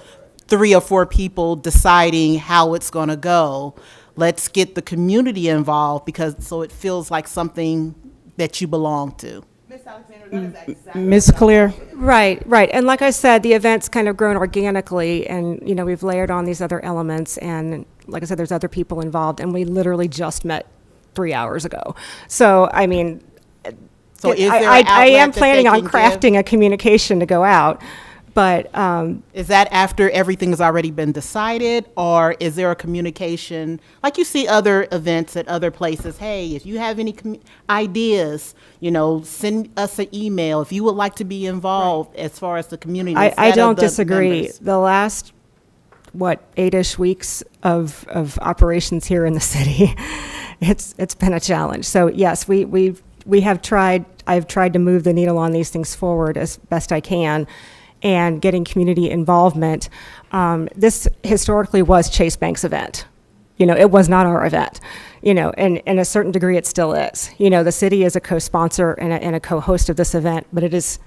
3 or 4 people deciding how it's going to go, let's get the community involved, so it feels like something that you belong to. Ms. Alexander, that is exactly Ms. Clear? Right. And like I said, the event's kind of grown organically, and, we've layered on these other elements, and like I said, there's other people involved, and we literally just met 3 hours ago. So, I mean, so is there an I am outlet that planning they on can crafting a communication to go out, but is that after everything has already been decided, or is there a communication, like you see other events at other places? Hey, if you have any ideas, send us an email if you would like to be involved. Right. As far as the community, I don't disagree. Members. The last 8-ish weeks of operations here in the city, it's been a challenge. So yes, we have tried. I've tried to move the needle on these things forward as best I can, and getting community involvement. This historically was Chase Bank's event. It was not our event. And in a certain degree, it still is. The city is a co-sponsor and a co-host of this event, but it is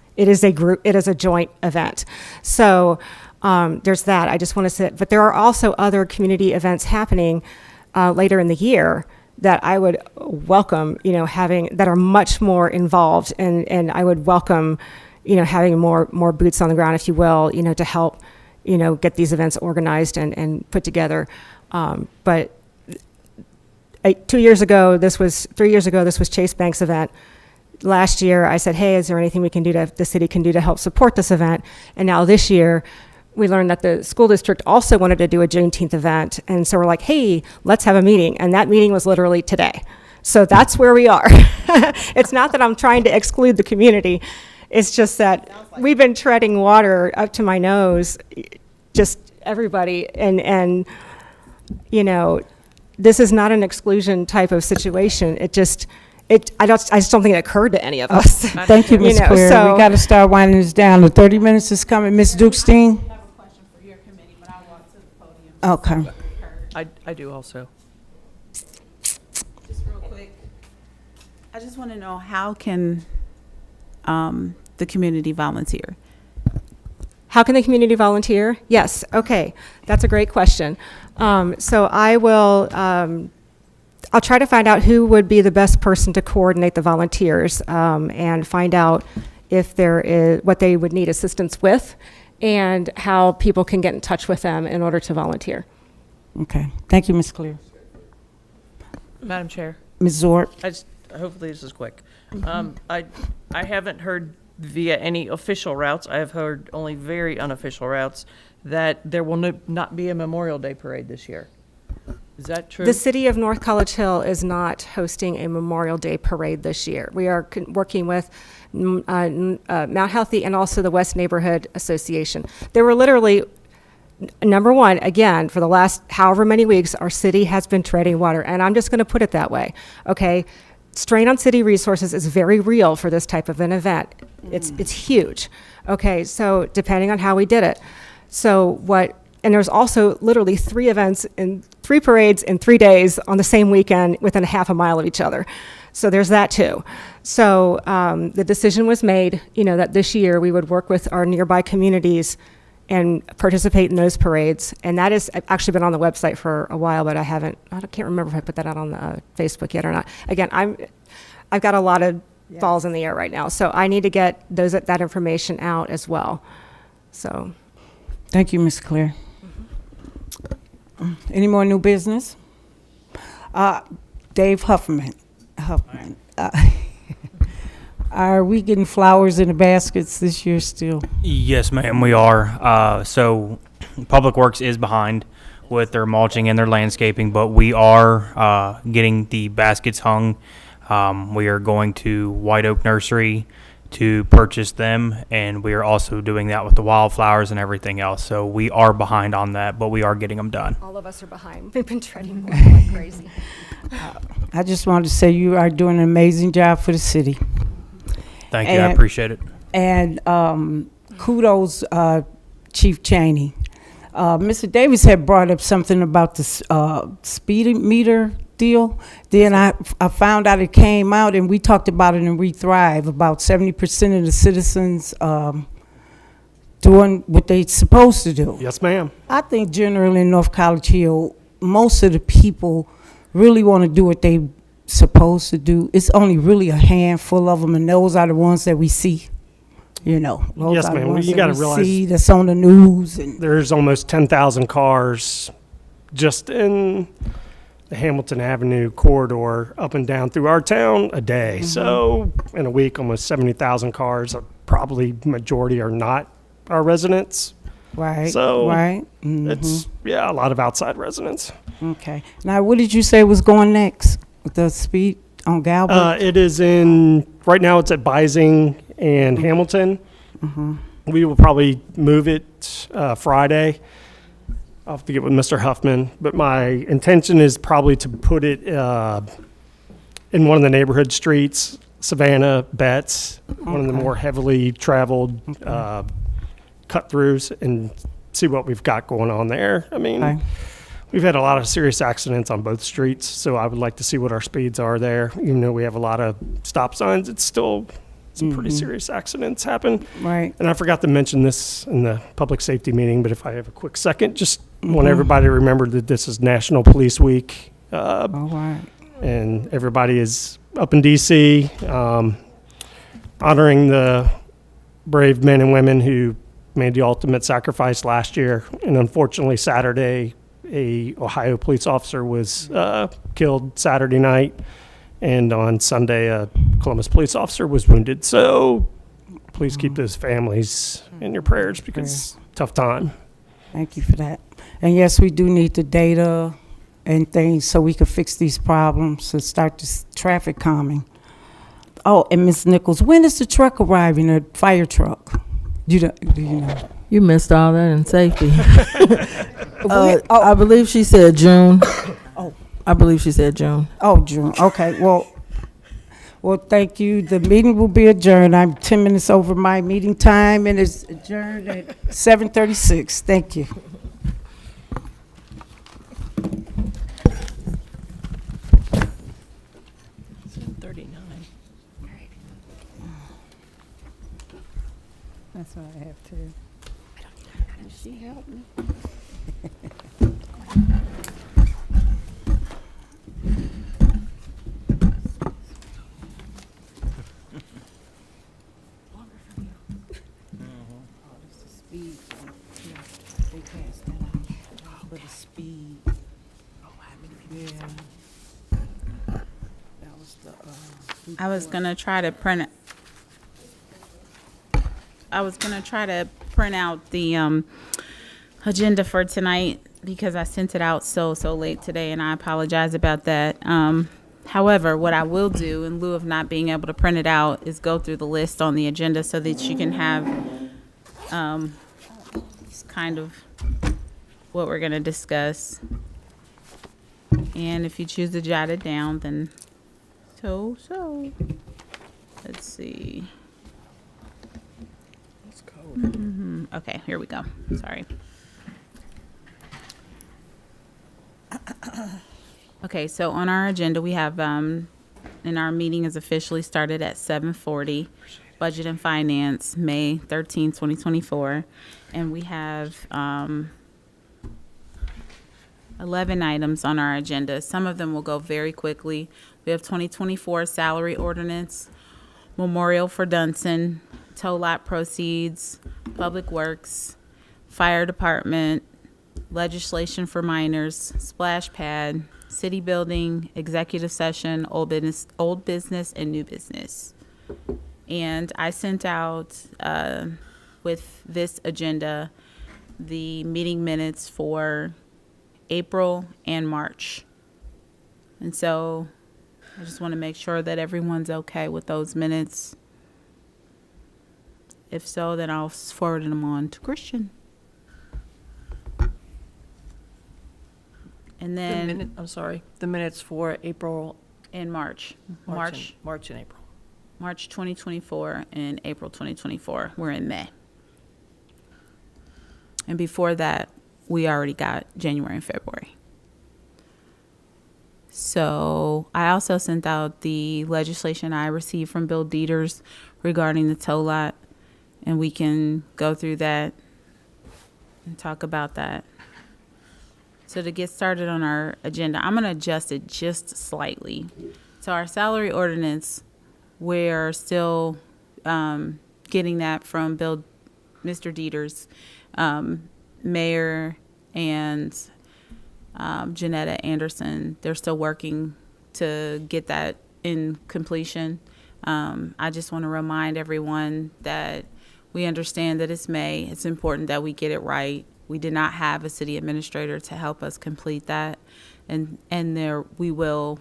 a joint event. So there's that. I just want to say, but there are also other community events happening later in the year that I would welcome, having, that are much more involved, and I would welcome, having more boots on the ground, if you will, to help, get these events organized and put together. But 3 years ago, this was Chase Bank's event. Last year, I said, hey, is there anything the city can do to help support this event? And now this year, we learned that the school district also wanted to do a Juneteenth event. And so we're like, hey, let's have a meeting. And that meeting was literally today. So that's where we are. It's not that I'm trying to exclude the community. It's just that we've been treading water up to my nose, just everybody. And you know, this is not an exclusion type of situation. I just don't think it occurred to any of us. Thank you, Ms. Clear. So We got to start winding this down. The 30 minutes is coming. Ms. Dukestein? I have a question for your committee, but I walk to the podium. Okay. I do also. Just real quick, I just want to know, how can the community volunteer? How can the community volunteer? Yes, okay, that's a great question. So I'll try to find out who would be the best person to coordinate the volunteers, and find out if there is, what they would need assistance with, and how people can get in touch with them in order to volunteer. Okay. Thank you, Ms. Clear. Madam Chair, Ms. Zort? hopefully this is quick. I haven't heard via any official routes, I have heard only very unofficial routes, that there will not be a Memorial Day parade this year. Is that true? The city of North College Hill is not hosting a Memorial Day parade this year. We are working with Mount Healthy and also the West Neighborhood Association. There were literally, number one, again, for the last however many weeks, our city has been treading water, and I'm just going to put it that way, okay? Strain on city resources is very real for this type of an event. It's huge, okay? So depending on how we did it. And there's also literally 3 events and 3 parades in 3 days on the same weekend within a half a mile of each other. So there's that too. So the decision was made, that this year we would work with our nearby communities and participate in those parades. And that has actually been on the website for a while, but I can't remember if I put that out on Facebook yet or not. Again, I've got a lot of balls in the air right now. So I need to get that information out as well. So. Thank you, Ms. Clear. Any more new business? Dave Huffman. Are we getting flowers in the baskets this year still? Yes, ma'am, we are. So Public Works is behind with their mulching and their landscaping, but we are getting the baskets hung. We are going to White Oak Nursery to purchase them, and we are also doing that with the wildflowers and everything else. So we are behind on that, but we are getting them done. All of us are behind. We've been treading water like crazy. I just wanted to say you are doing an amazing job for the city. Thank you, I appreciate it. And kudos, Chief Cheney. Mr. Davis had brought up something about the speed meter deal. Then I found out it came out, and we talked about it in We Thrive, about 70% of the citizens doing what they're supposed to do. Yes, ma'am. I think generally in North College Hill, most of the people really want to do what they supposed to do. It's only really a handful of them, and those are the ones that we see. Those Yes, are the ma'am. ones You that got to we realize see that's on the news. And there's almost 10,000 cars just in the Hamilton Avenue corridor up and down through our town a day. Mm-hmm. So in a week, almost 70,000 cars. Probably majority are not our residents. right, So right. it's, a lot of outside residents. Okay. Now, what did you say was going next with the speed on Galbraith? It is right now it's at Bising and Hamilton. We will probably move it Friday. I'll have to get with Mr. Huffman, but my intention is probably to put it in one of the neighborhood streets, Savannah, Betts, one of the more heavily traveled cut-throughs, and see what we've got going on there. I mean, Okay. we've had a lot of serious accidents on both streets, so I would like to see what our speeds are there. Even though we have a lot of stop signs, it's still some pretty serious accidents happen. Right. And I forgot to mention this in the public safety meeting, but if I have a quick second, just want everybody to remember that this is National Police Week. All right. And everybody is up in D.C. Honoring the brave men and women who made the ultimate sacrifice last year. And unfortunately, Saturday, a Ohio police officer was killed Saturday night, and on Sunday a Columbus police officer was wounded. So please keep those families in your prayers because tough time. Thank you for that. And yes, we do need the data and things so we can fix these problems and start this traffic calming. Oh, and Ms. Nichols, when is the truck arriving, a fire truck? Do you know? You missed all that in safety. Oh. I believe she said June. Oh. I believe she said June. Oh, June. Okay. Well, thank you. The meeting will be adjourned. I'm 10 minutes over my meeting time, and it's adjourned at 7:36. Thank you. That's what I have too. She helped me. I was gonna try to print it. I was gonna try to print out the agenda for tonight because I sent it out so late today, and I apologize about that. However, what I will do in lieu of not being able to print it out is go through the list on the agenda so that you can have kind of what we're gonna discuss. And if you choose to jot it down, then so. Let's see. Okay, here we go. Sorry. Okay, so on our agenda, we have, and our meeting is officially started at 7:40. Budget and Finance, May 13, 2024. And we have 11 items on our agenda. Some of them will go very quickly. We have 2024 salary ordinance, memorial for Dunson, tow lot proceeds, public works, fire department, legislation for minors, splash pad, city building, executive session, old business, and new business. And I sent out with this agenda the meeting minutes for April and March. And so I just want to make sure that everyone's okay with those minutes. If so, then I'll forward them on to Christian. And then I'm sorry, the minutes for April in March. March and April. March 2024 and April 2024. We're in May. And before that, we already got January and February. So I also sent out the legislation I received from Bill Dieters regarding the tow lot, and we can go through that and talk about that. So to get started on our agenda, I'm going to adjust it just slightly. So our salary ordinance, we're still getting that from Mr. Dieters, Mayor and Janetta Anderson. They're still working to get that in completion. I just want to remind everyone that we understand that it's May. It's important that we get it right. We did not have a city administrator to help us complete that, and there we will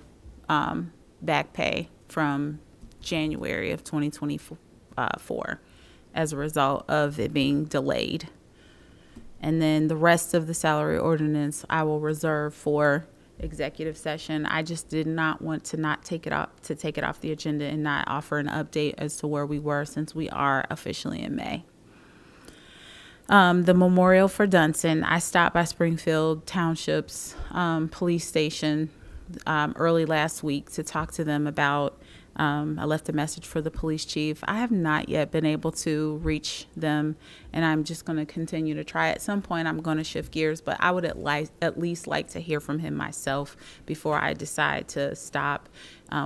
back pay from January of 2024 as a result of it being delayed. And then the rest of the salary ordinance I will reserve for executive session. I just did not want to not take it off the agenda and not offer an update as to where we were since we are officially in May. The memorial for Dunson, I stopped by Springfield Township's police station early last week to talk to them about, I left a message for the police chief. I have not yet been able to reach them, and I'm just going to continue to try. At some point, I'm going to shift gears, but I would at least like to hear from him myself before I decide to stop.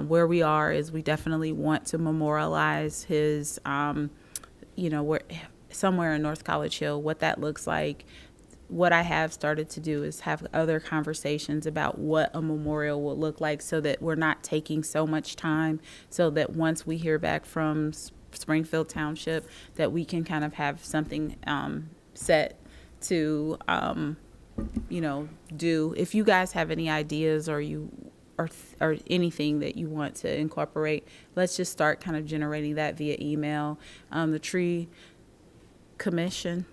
Where we are is we definitely want to memorialize his, where somewhere in North College Hill. What that looks like what I have started to do is have other conversations about what a memorial will look like, so that we're not taking so much time, so that once we hear back from Springfield Township, that we can kind of have something set to, do. If you guys have any ideas or anything that you want to incorporate, let's just start kind of generating that via email. The Tree Commission,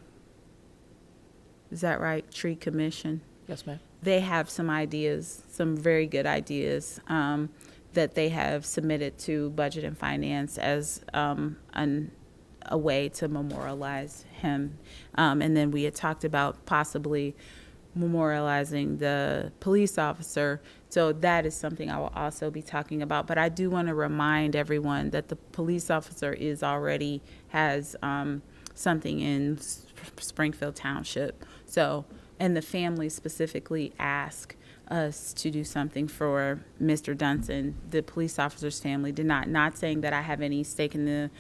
is that right? Tree Commission. Yes, ma'am. They have some ideas, some very good ideas that they have submitted to Budget and Finance as a way to memorialize him. And then we had talked about possibly memorializing the police officer. So that is something I will also be talking about. But I do want to remind everyone that the police officer already has something in Springfield Township. So, and the family specifically asked us to do something for Mr. Dunson. The police officer's family did not saying that I have any stake in the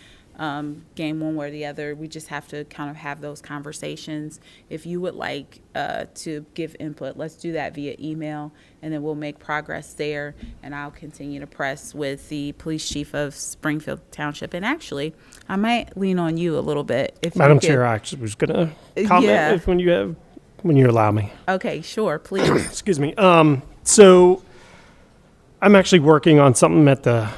game one way or the other. We just have to kind of have those conversations. If you would like to give input, let's do that via email, and then we'll make progress there. And I'll continue to press with the police chief of Springfield Township. And actually, I might lean on you a little bit. If Madam you could. Chair, I actually was going to comment Yeah. when you allow me. Okay, sure, please. Excuse me. So I'm actually working on something at the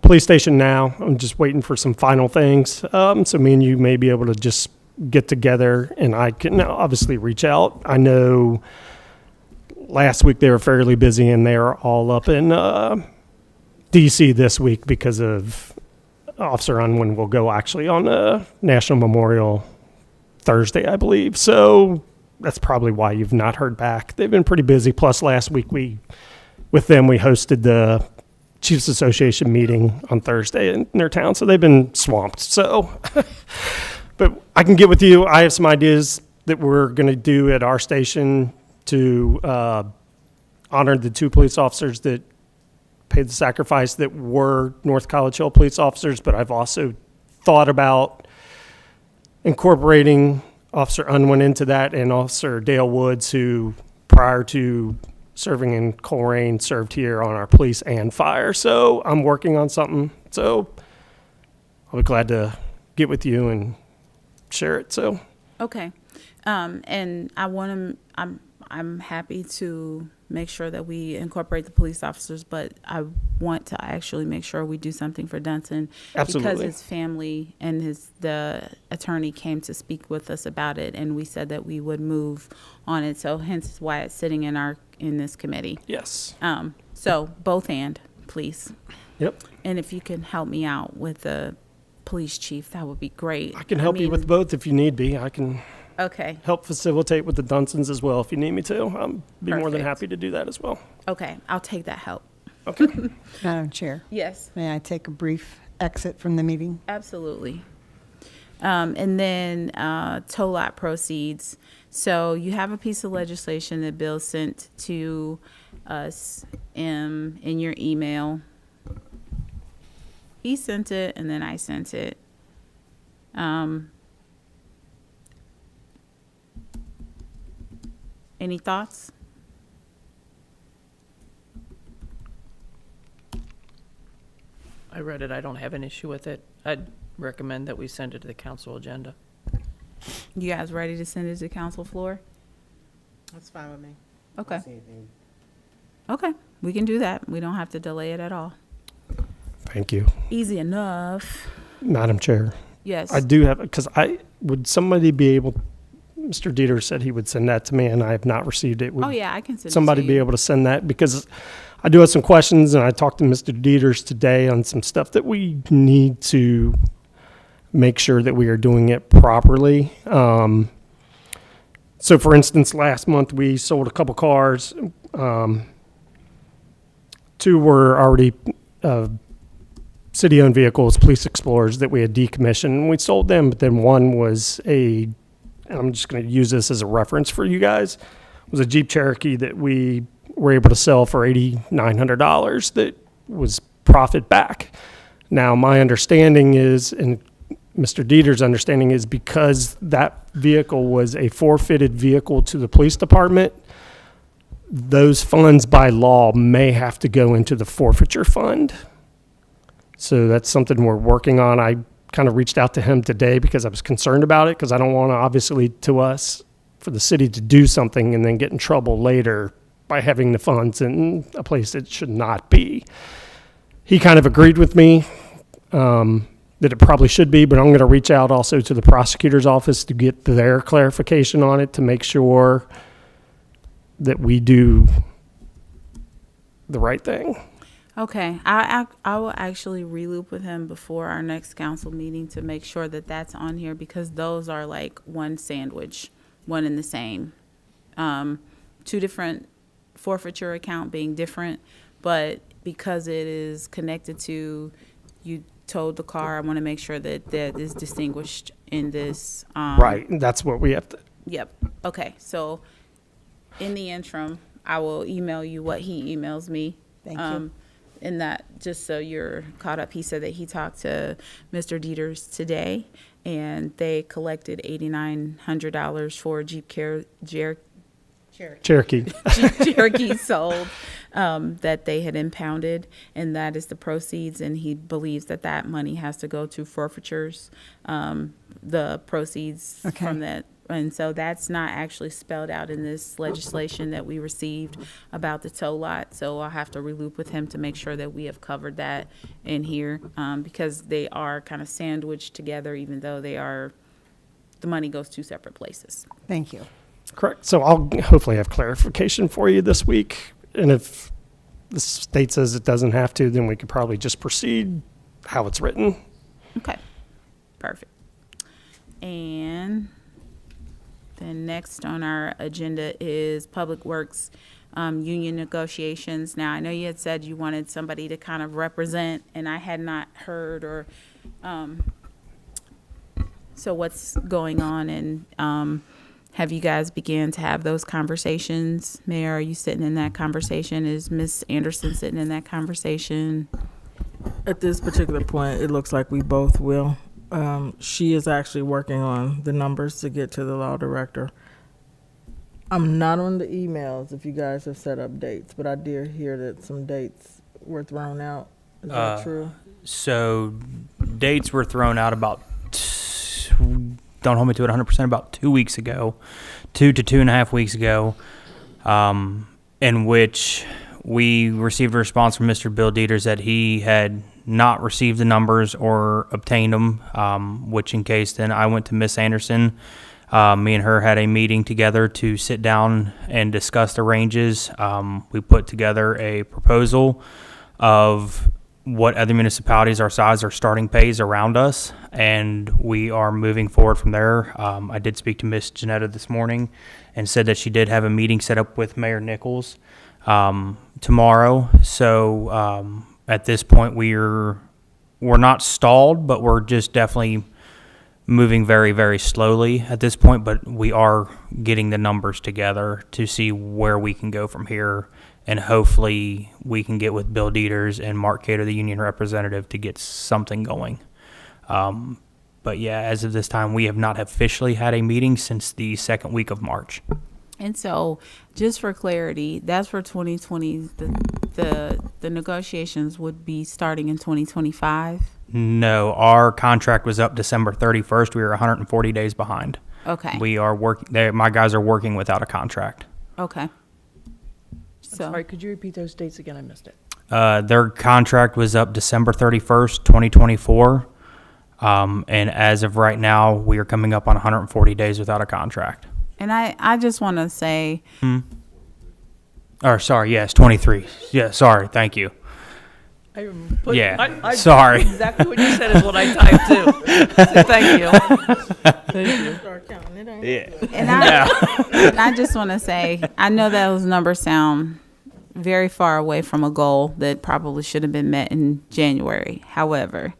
police station now. I'm just waiting for some final things. So me and you may be able to just get together, and I can obviously reach out. I know last week they were fairly busy, and they are all up in DC this week because of Officer Unwin will go actually on National Memorial Thursday, I believe. So that's probably why you've not heard back. They've been pretty busy. Plus last week we hosted the Chiefs Association meeting on Thursday in their town, so they've been swamped. So, but I can get with you. I have some ideas that we're going to do at our station to honor the two police officers that paid the sacrifice that were North College Hill police officers, but I've also thought about incorporating Officer Unwin into that, and Officer Dale Woods, who prior to serving in Coleraine served here on our police and fire. So I'm working on something. So I'll be glad to get with you and share it. So Okay. And I'm happy to make sure that we incorporate the police officers, but I want to actually make sure we do something for Dunson. Absolutely. Because his family and the attorney came to speak with us about it, and we said that we would move on it. So hence why it's sitting in this committee. yes. So both hand, please. Yep. And if you can help me out with the police chief, that would be great. I can help you with both if you need be. I can Okay. help facilitate with the Dunsons as well if you need me to. I'll be more than Perfect. happy to do that as well. Okay. I'll take that help. Okay. Madam Chair, Yes. may I take a brief exit from the meeting? Absolutely. And then tow lot proceeds. So you have a piece of legislation that Bill sent to us in your email. He sent it, and then I sent it. Any thoughts? I read it. I don't have an issue with it. I'd recommend that we send it to the council agenda. You guys ready to send it to the council floor? That's fine with me. Okay. Okay, we can do that. We don't have to delay it at all. Thank you, Easy enough. Madam Chair. Yes. I do have, because would somebody be able, Mr. Dieter said he would send that to me, and I have not received it. Would Oh, yeah, I can send it to somebody you. be able to send that? Because I do have some questions, and I talked to Mr. Dieters today on some stuff that we need to make sure that we are doing it properly. So for instance, last month we sold a couple cars. Two were already city-owned vehicles, police explorers that we had decommissioned, and we sold them. But then one was and I'm just going to use this as a reference for you guys, was a Jeep Cherokee that we were able to sell for $8,900 that was profit back. Now, my understanding is, and Mr. Dieter's understanding is because that vehicle was a forfeited vehicle to the police department, those funds by law may have to go into the forfeiture fund. So that's something we're working on. I kind of reached out to him today because I was concerned about it, because I don't want to, obviously, for the city to do something and then get in trouble later by having the funds in a place it should not be. He kind of agreed with me that it probably should be, but I'm going to reach out also to the prosecutor's office to get their clarification on it to make sure that we do the right thing. Okay, I will actually reloop with him before our next council meeting to make sure that that's on here, because those are like one sandwich, one and the same. Two different forfeiture account being different, but because it is connected to, you towed the car, I want to make sure that that is distinguished in this. Right, and that's what we have to. Yep. Okay, so in the interim, I will email you what he emails me. Thank you. In that, just so you're caught up, he said that he talked to Mr. Dieters today, and they collected $8,900 for a Jeep Cherokee. Cherokee sold that they had impounded, and that is the proceeds, and he believes that that money has to go to forfeitures, the proceeds from that. And so that's not actually spelled out in this legislation that we received about the tow lot. So I'll have to reloop with him to make sure that we have covered that in here, because they are kind of sandwiched together, even though the money goes two separate places. Thank you. Correct. So I'll hopefully have clarification for you this week. And if the state says it doesn't have to, then we could probably just proceed how it's written. Okay, perfect. And then next on our agenda is Public Works union negotiations. Now, I know you had said you wanted somebody to kind of represent, and I had not heard or, so what's going on, and have you guys began to have those conversations? Mayor, are you sitting in that conversation? Is Ms. Anderson sitting in that conversation? At this particular point, it looks like we both will. She is actually working on the numbers to get to the law director. I'm not on the emails if you guys have set up dates, but I did hear that some dates were thrown out. Is that true? So dates were thrown out about, don't hold me to it 100%, about 2 weeks ago, 2 to 2.5 weeks ago, in which we received a response from Mr. Bill Dieters that he had not received the numbers or obtained them, which in case then I went to Miss Anderson. Me and her had a meeting together to sit down and discuss the ranges. We put together a proposal of what other municipalities our size are starting pays around us, and we are moving forward from there. I did speak to Miss Janetta this morning and said that she did have a meeting set up with Mayor Nichols tomorrow. So at this point, we're not stalled, but we're just definitely moving very, very slowly at this point. But we are getting the numbers together to see where we can go from here, and hopefully we can get with Bill Dieters and Mark Cater, the union representative, to get something going. But yeah, as of this time, we have not officially had a meeting since the second week of March. And so, just for clarity, that's for 2020. The negotiations would be starting in 2025. No, our contract was up December 31st. We were 140 days behind. Okay. We are working. My guys are working without a contract. Okay. So, Sorry, could you repeat those dates again? I missed it. Their contract was up December 31st, 2024. And as of right now, we are coming up on 140 days without a contract. and I just want to say, Or sorry, yes, 23. Yeah, sorry, thank you. Yeah, sorry. Exactly what you said is what I typed too. So thank you. Thank you. Yeah. and I just want to say, I know those numbers sound very far away from a goal that probably should have been met in January. However,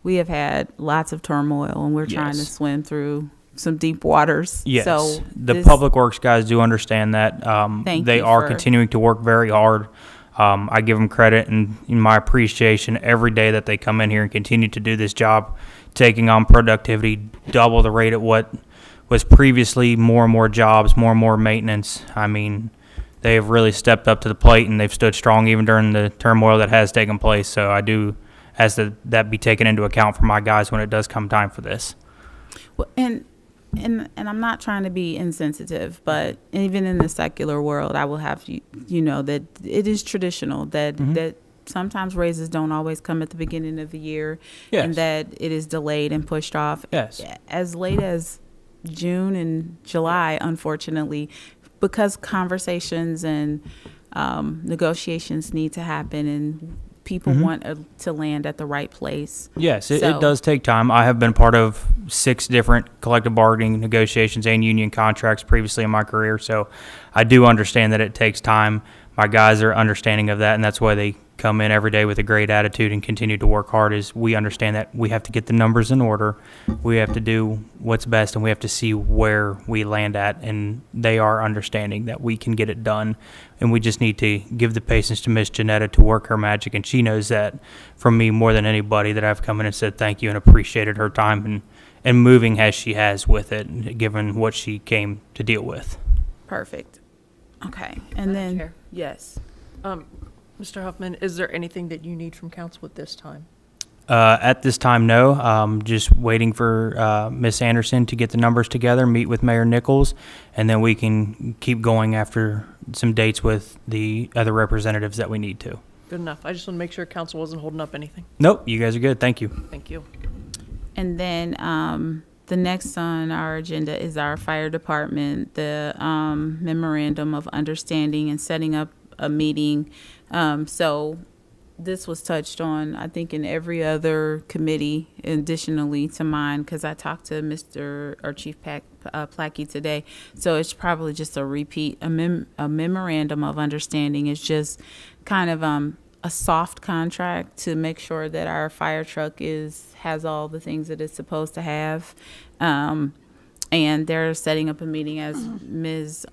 we have had lots of turmoil, and we're trying to swim through some deep waters. Yes, so the public works guys do understand that. Thank they you are for- continuing to work very hard. I give them credit and my appreciation every day that they come in here and continue to do this job, taking on productivity, double the rate at what was previously, more and more jobs, more and more maintenance. I mean, they have really stepped up to the plate, and they've stood strong even during the turmoil that has taken place. So I do ask that be taken into account for my guys when it does come time for this. Well, and I'm not trying to be insensitive, but even in the secular world, I will have you know that it is traditional that that sometimes raises don't always come at the beginning of the year, and that it is delayed and pushed off. Yes. As late as June and July, unfortunately, because conversations and negotiations need to happen, and people want to land at the right place. Yes, it does take time. I have been part of 6 different collective bargaining negotiations and union contracts previously in my career, so I do understand that it takes time. My guys are understanding of that, and that's why they come in every day with a great attitude and continue to work hard. Is we understand that we have to get the numbers in order, we have to do what's best, and we have to see where we land at, and they are understanding that we can get it done, and we just need to give the patience to Miss Janetta to work her magic, and she knows that from me more than anybody, that I've come in and said thank you and appreciated her time and moving as she has with it, given what she came to deal with. Perfect. Okay, and then Chair. yes. Mr. Huffman, is there anything that you need from council at this time? At this time, no. Just waiting for Miss Anderson to get the numbers together, meet with Mayor Nichols, and then we can keep going after some dates with the other representatives that we need to. Good enough. I just want to make sure council wasn't holding up anything. Nope, you guys are good. Thank you. Thank you. And then the next on our agenda is our fire department, the memorandum of understanding and setting up a meeting. So this was touched on, I think, in every other committee, additionally to mine, because I talked to Chief Plackey today. So it's probably just a repeat. A memorandum of understanding is just kind of a soft contract to make sure that our fire truck has all the things that it's supposed to have. And they're setting up a meeting, as Ms.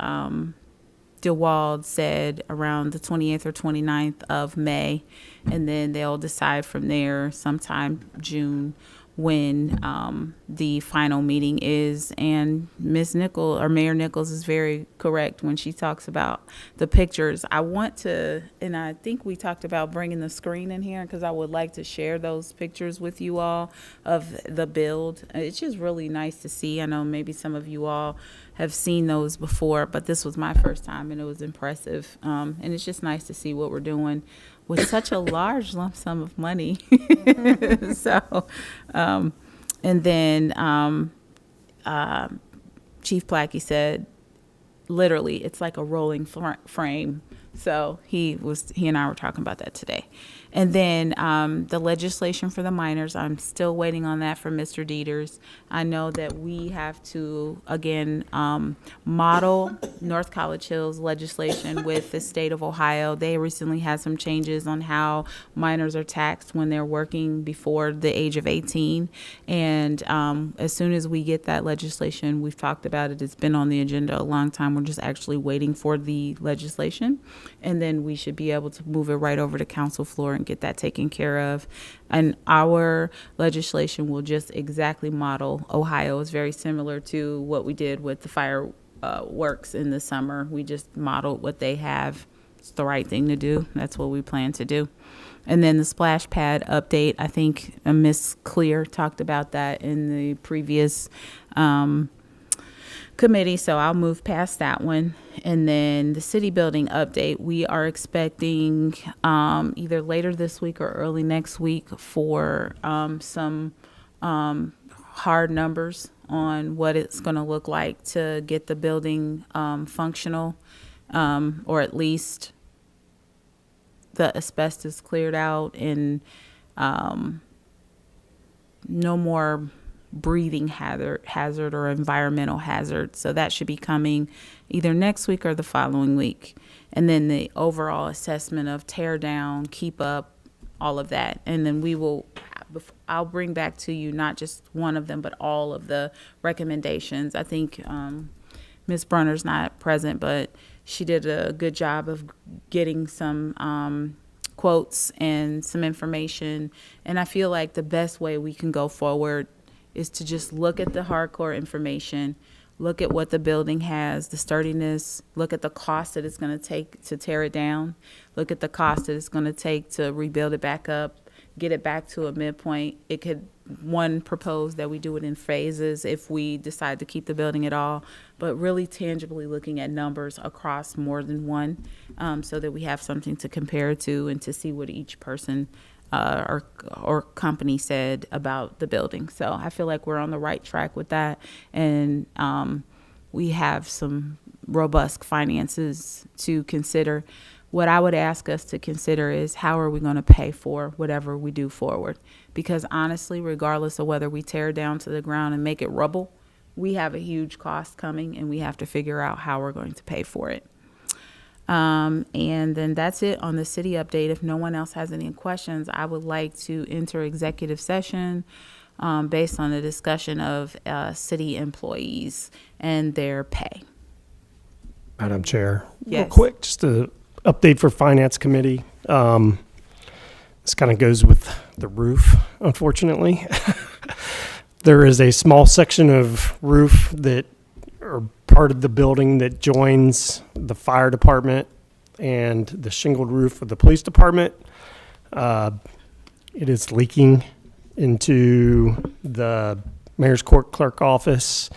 DeWald said, around the 28th or 29th of May, and then they'll decide from there sometime June when the final meeting is. And Ms. Nichols, or Mayor Nichols, is very correct when she talks about the pictures. I want to, and I think we talked about bringing the screen in here, because I would like to share those pictures with you all of the build. It's just really nice to see. I know maybe some of you all have seen those before, but this was my first time, and it was impressive. And it's just nice to see what we're doing with such a large lump sum of money. So, and then Chief Plackey said, literally, it's like a rolling frame. So he and I were talking about that today. And then the legislation for the minors, I'm still waiting on that from Mr. Dieters. I know that we have to, again, model North College Hill's legislation with the state of Ohio. They recently had some changes on how minors are taxed when they're working before the age of 18. And as soon as we get that legislation, we've talked about it, it's been on the agenda a long time. We're just actually waiting for the legislation. And then we should be able to move it right over to council floor and get that taken care of. And our legislation will just exactly model Ohio. It's very similar to what we did with the fireworks in the summer. We just modeled what they have. It's the right thing to do. That's what we plan to do. And then the splash pad update, I think Ms. Clear talked about that in the previous committee, so I'll move past that one. And then the city building update, we are expecting either later this week or early next week for some hard numbers on what it's going to look like to get the building functional, or at least the asbestos cleared out, and no more breathing hazard or environmental hazard. So that should be coming either next week or the following week. And then the overall assessment of tear down, keep up, all of that. And then I'll bring back to you not just one of them, but all of the recommendations. I think Ms. Brunner's not present, but she did a good job of getting some quotes and some information. And I feel like the best way we can go forward is to just look at the hardcore information, look at what the building has, the sturdiness, look at the cost that it's going to take to tear it down, look at the cost that it's going to take to rebuild it back up, get it back to a midpoint. It could, one, propose that we do it in phases if we decide to keep the building at all, but really tangibly looking at numbers across more than one, so that we have something to compare to and to see what each person or company said about the building. So I feel like we're on the right track with that, and we have some robust finances to consider. What I would ask us to consider is how are we going to pay for whatever we do forward? Because honestly, regardless of whether we tear it down to the ground and make it rubble, we have a huge cost coming, and we have to figure out how we're going to pay for it. And then that's it on the city update. If no one else has any questions, I would like to enter executive session based on the discussion of city employees and their pay. Madam Chair, real Yes. quick, just a update for Finance Committee. This kind of goes with the roof, unfortunately. There is a small section of roof that, or part of the building that joins the fire department and the shingled roof of the police department. It is leaking into the mayor's court clerk office,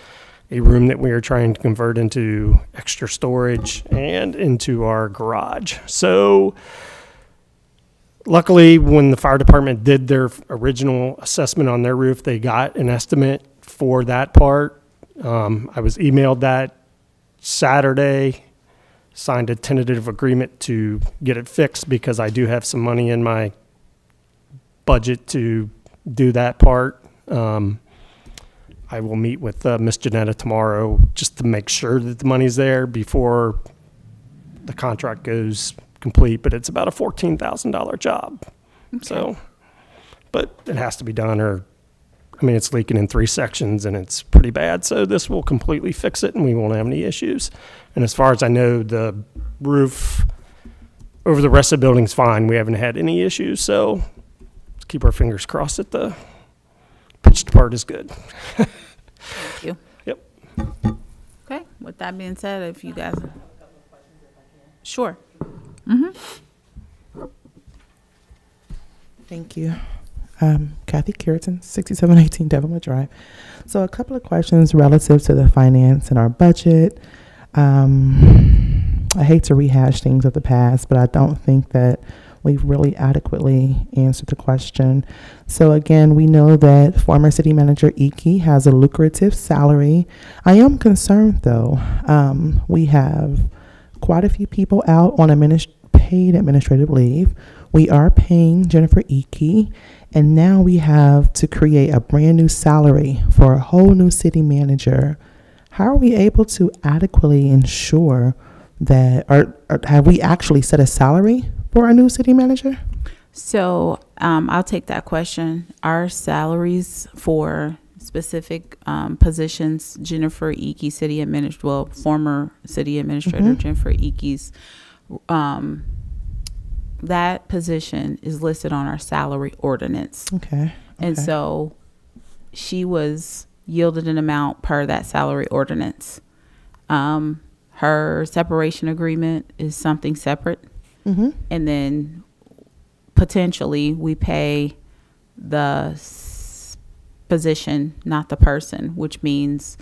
a room that we are trying to convert into extra storage, and into our garage. So luckily, when the fire department did their original assessment on their roof, they got an estimate for that part. I was emailed that Saturday, signed a tentative agreement to get it fixed because I do have some money in my budget to do that part. I will meet with Miss Janetta tomorrow just to make sure that the money's there before the contract goes complete, but it's about a $14,000 job. Okay. So, but it has to be done, or I mean, it's leaking in 3 sections and it's pretty bad. So this will completely fix it and we won't have any issues. And as far as I know, the roof over the rest of the building's fine. We haven't had any issues. So let's keep our fingers crossed that the pitched part is good. Thank you. Yep. Okay, with that being said, if you guys. Sure. Thank you. Kathy Curitan, 6718 Development Drive. So a couple of questions relative to the finance and our budget. I hate to rehash things of the past, but I don't think that we've really adequately answered the question. So again, we know that former city manager Iki has a lucrative salary. I am concerned though. We have quite a few people out on paid administrative leave. We are paying Jennifer Iki, and now we have to create a brand new salary for a whole new city manager. How are we able to adequately ensure that, or have we actually set a salary for our new city manager? So I'll take that question. Our salaries for specific positions, Jennifer Iki, former city administrator Jennifer Iki's, that position is listed on our salary ordinance. Okay. And so she was yielded an amount per that salary ordinance. Her separation agreement is something separate. And then potentially we pay the position, not the person, which means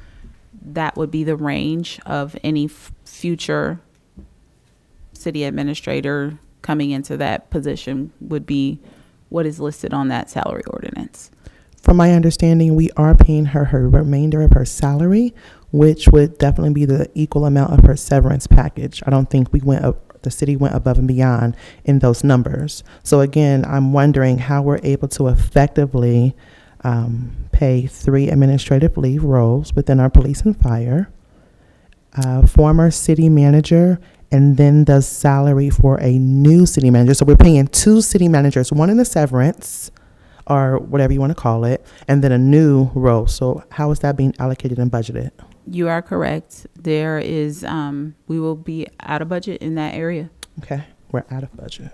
that would be the range of any future city administrator coming into that position would be what is listed on that salary ordinance. From my understanding, we are paying her remainder of her salary, which would definitely be the equal amount of her severance package. I don't think the city went above and beyond in those numbers. So again, I'm wondering how we're able to effectively pay 3 administrative leave roles within our police and fire, former city manager, and then the salary for a new city manager. So we're paying 2 city managers, one in the severance or whatever you want to call it, and then a new role. So how is that being allocated and budgeted? You are correct. There is, we will be out of budget in that area. Okay, we're out of budget.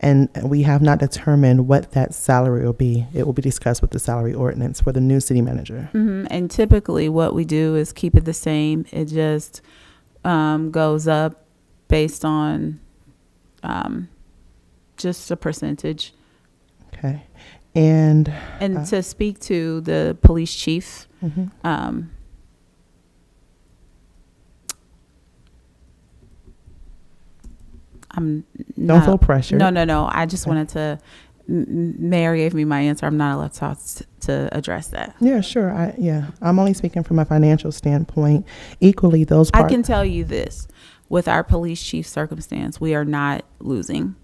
And we have not determined what that salary will be. It will be discussed with the salary ordinance for the new city manager. And typically what we do is keep it the same. It just goes up based on just a percentage. Okay. And to speak to the police chief, I'm not, don't feel pressure. No. I just wanted to. Mayor gave me my answer. I'm not allowed to address that. Yeah, sure. I'm only speaking from a financial standpoint. Equally, those I can tell you this: with our police chief circumstance, we are not losing.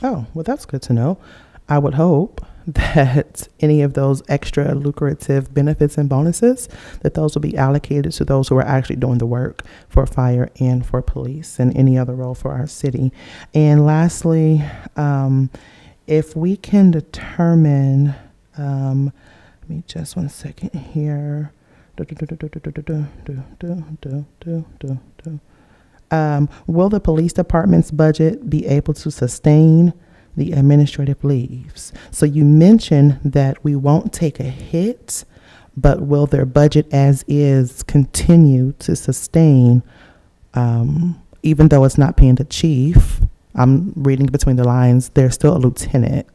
Oh, well, that's good to know. I would hope that any of those extra lucrative benefits and bonuses, that those will be allocated to those who are actually doing the work for fire and for police and any other role for our city. And lastly, if we can determine, let me just 1 second here. Will the police department's budget be able to sustain the administrative leaves? So you mentioned that we won't take a hit, but will their budget as is continue to sustain, even though it's not paying the chief? I'm reading between the lines. They're still a lieutenant.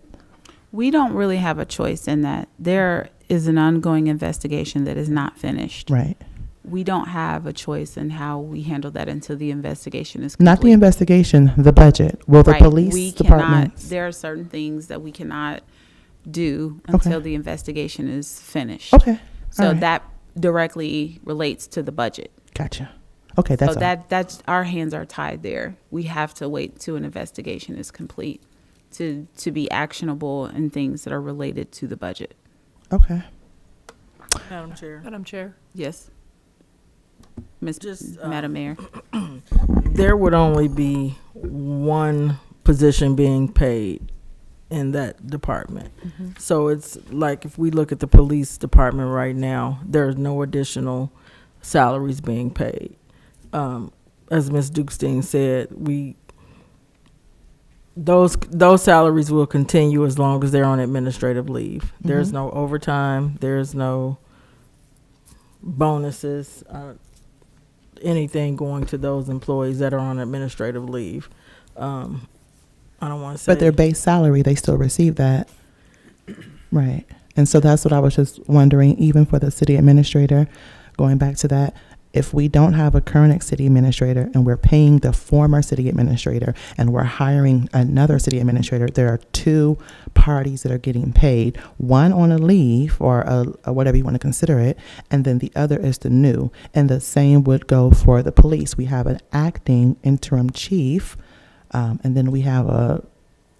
We don't really have a choice in that. There is an ongoing investigation that is not finished. Right. We don't have a choice in how we handle that until the investigation is complete. Not the investigation, the budget. Will the police department? There are certain things that we cannot do until the investigation is finished. Okay. So that directly relates to the budget. Gotcha. Okay, that's so all. that's our hands are tied there. We have to wait till an investigation is complete to be actionable and things that are related to the budget. Okay. Madam Chair. Yes. Madam Mayor. There would only be one position being paid in that department. So it's like if we look at the police department right now, there's no additional salaries being paid. As Ms. Dukestein said, those salaries will continue as long as they're on administrative leave. There's no overtime. There's no bonuses, anything going to those employees that are on administrative leave. I don't want to say. But their base salary, they still receive that. Right. And so that's what I was just wondering, even for the city administrator, going back to that, if we don't have a current city administrator and we're paying the former city administrator and we're hiring another city administrator, there are two parties that are getting paid, one on a leave or a whatever you want to consider it, and then the other is the new. And the same would go for the police. We have an acting interim chief, and then we have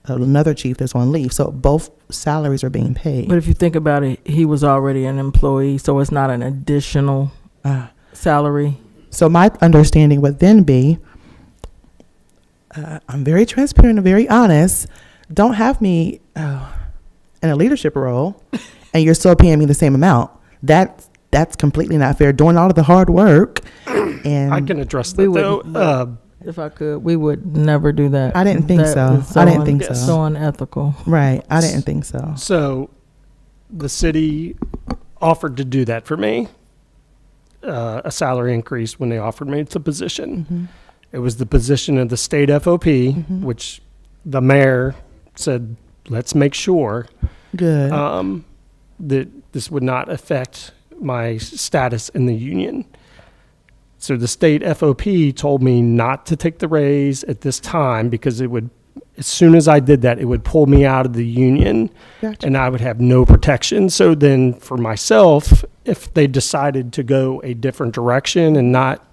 another chief that's on leave. So both salaries are being paid. But if you think about it, he was already an employee, so it's not an additional salary. So my understanding would then be, I'm very transparent and very honest. Don't have me in a leadership role, and you're still paying me the same amount. That's completely not fair. Doing all of the hard work, and I can address that though. If I could, we would never do that. I didn't think That so. is I didn't think so. So unethical. Right. I didn't think so. So the city offered to do that for me, a salary increase when they offered me the position. It was the position of the state FOP, which the mayor said, let's make sure Good. that this would not affect my status in the union. So the state FOP told me not to take the raise at this time because it would, as soon as I did that, it would pull me out of the union. Gotcha. And I would have no protection. So then for myself, if they decided to go a different direction and not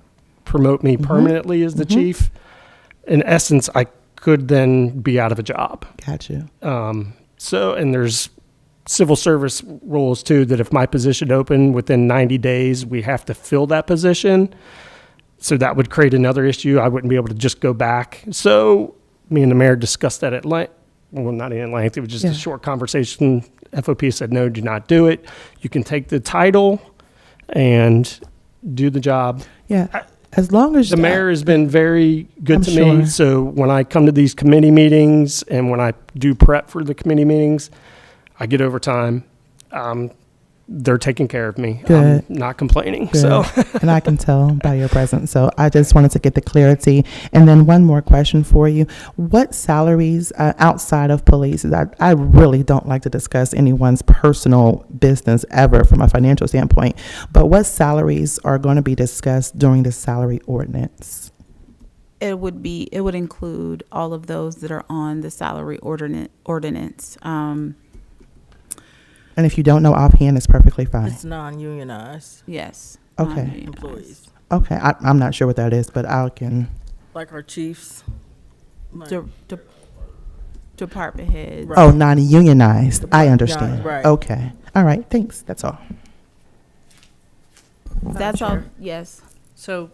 promote me permanently as the chief, in essence, I could then be out of a job. Gotcha. So, and there's civil service rules too, that if my position opened within 90 days, we have to fill that position. So that would create another issue. I wouldn't be able to just go back. So me and the mayor discussed that at length. Well, not in length. It was just a short conversation. FOP said, no, do not do it. You can take the title and do the job. Yeah, as long as The mayor has been very good I'm to sure. me. So when I come to these committee meetings and when I do prep for the committee meetings, I get overtime. They're taking care of me. Good. I'm not complaining. Good. So And I can tell by your presence. So I just wanted to get the clarity. And then one more question for you. What salaries outside of police? I really don't like to discuss anyone's personal business ever from a financial standpoint. But what salaries are going to be discussed during the salary ordinance? It would include all of those that are on the salary ordinance. And if you don't know offhand, it's perfectly fine. It's non-unionized Yes. Okay. non-unionized. employees, Okay. I'm not sure what that is, but I can. like our chiefs. Like, Department heads. Right. Oh, non-unionized. I understand. Right. Okay. All right. Thanks. That's all. That's all. Yes. So,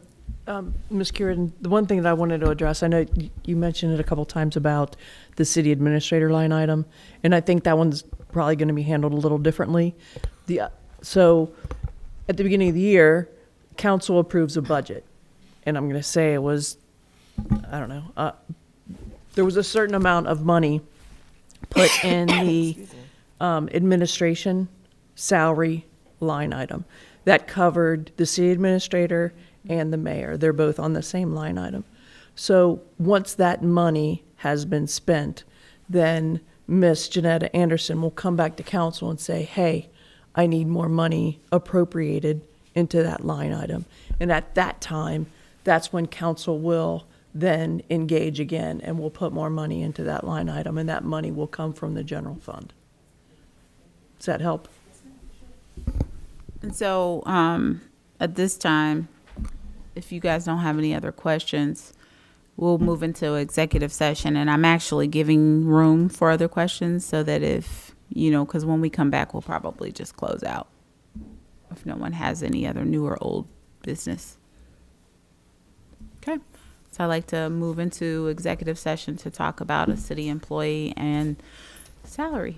Ms. Kieran, the one thing that I wanted to address, I know you mentioned it a couple times about the city administrator line item, and I think that one's probably going to be handled a little differently. So, at the beginning of the year, council approves a budget, and I'm going to say it was, I don't know, there was a certain amount of money put in the administration salary line item that covered the city administrator and the mayor. They're both on the same line item. So once that money has been spent, then Miss Janetta Anderson will come back to council and say, hey, I need more money appropriated into that line item. And at that time, that's when council will then engage again and will put more money into that line item, and that money will come from the general fund. Does that help? And so, at this time, if you guys don't have any other questions, we'll move into executive session. And I'm actually giving room for other questions so that if, because when we come back, we'll probably just close out if no one has any other new or old business. Okay. So I'd like to move into executive session to talk about a city employee and salary.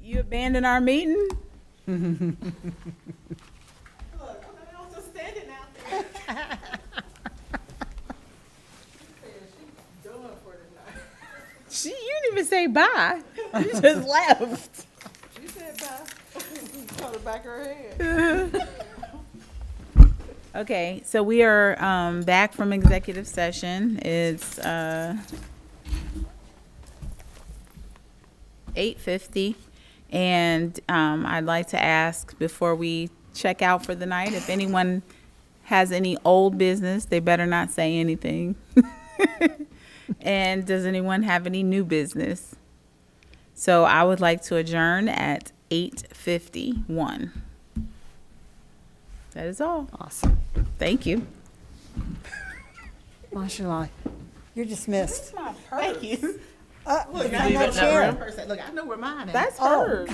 You abandoned our meeting? You didn't even say bye. You just left. She said bye. Caught the back of her head. Okay, so we are back from executive session. It's 8:50, and I'd like to ask before we check out for the night, if anyone has any old business, they better not say anything. And does anyone have any new business? So I would like to adjourn at 8:51. That is all. Awesome. Thank you. Mashallah. You're dismissed. Thank you. Look, Look, I know where mine is. That's hers.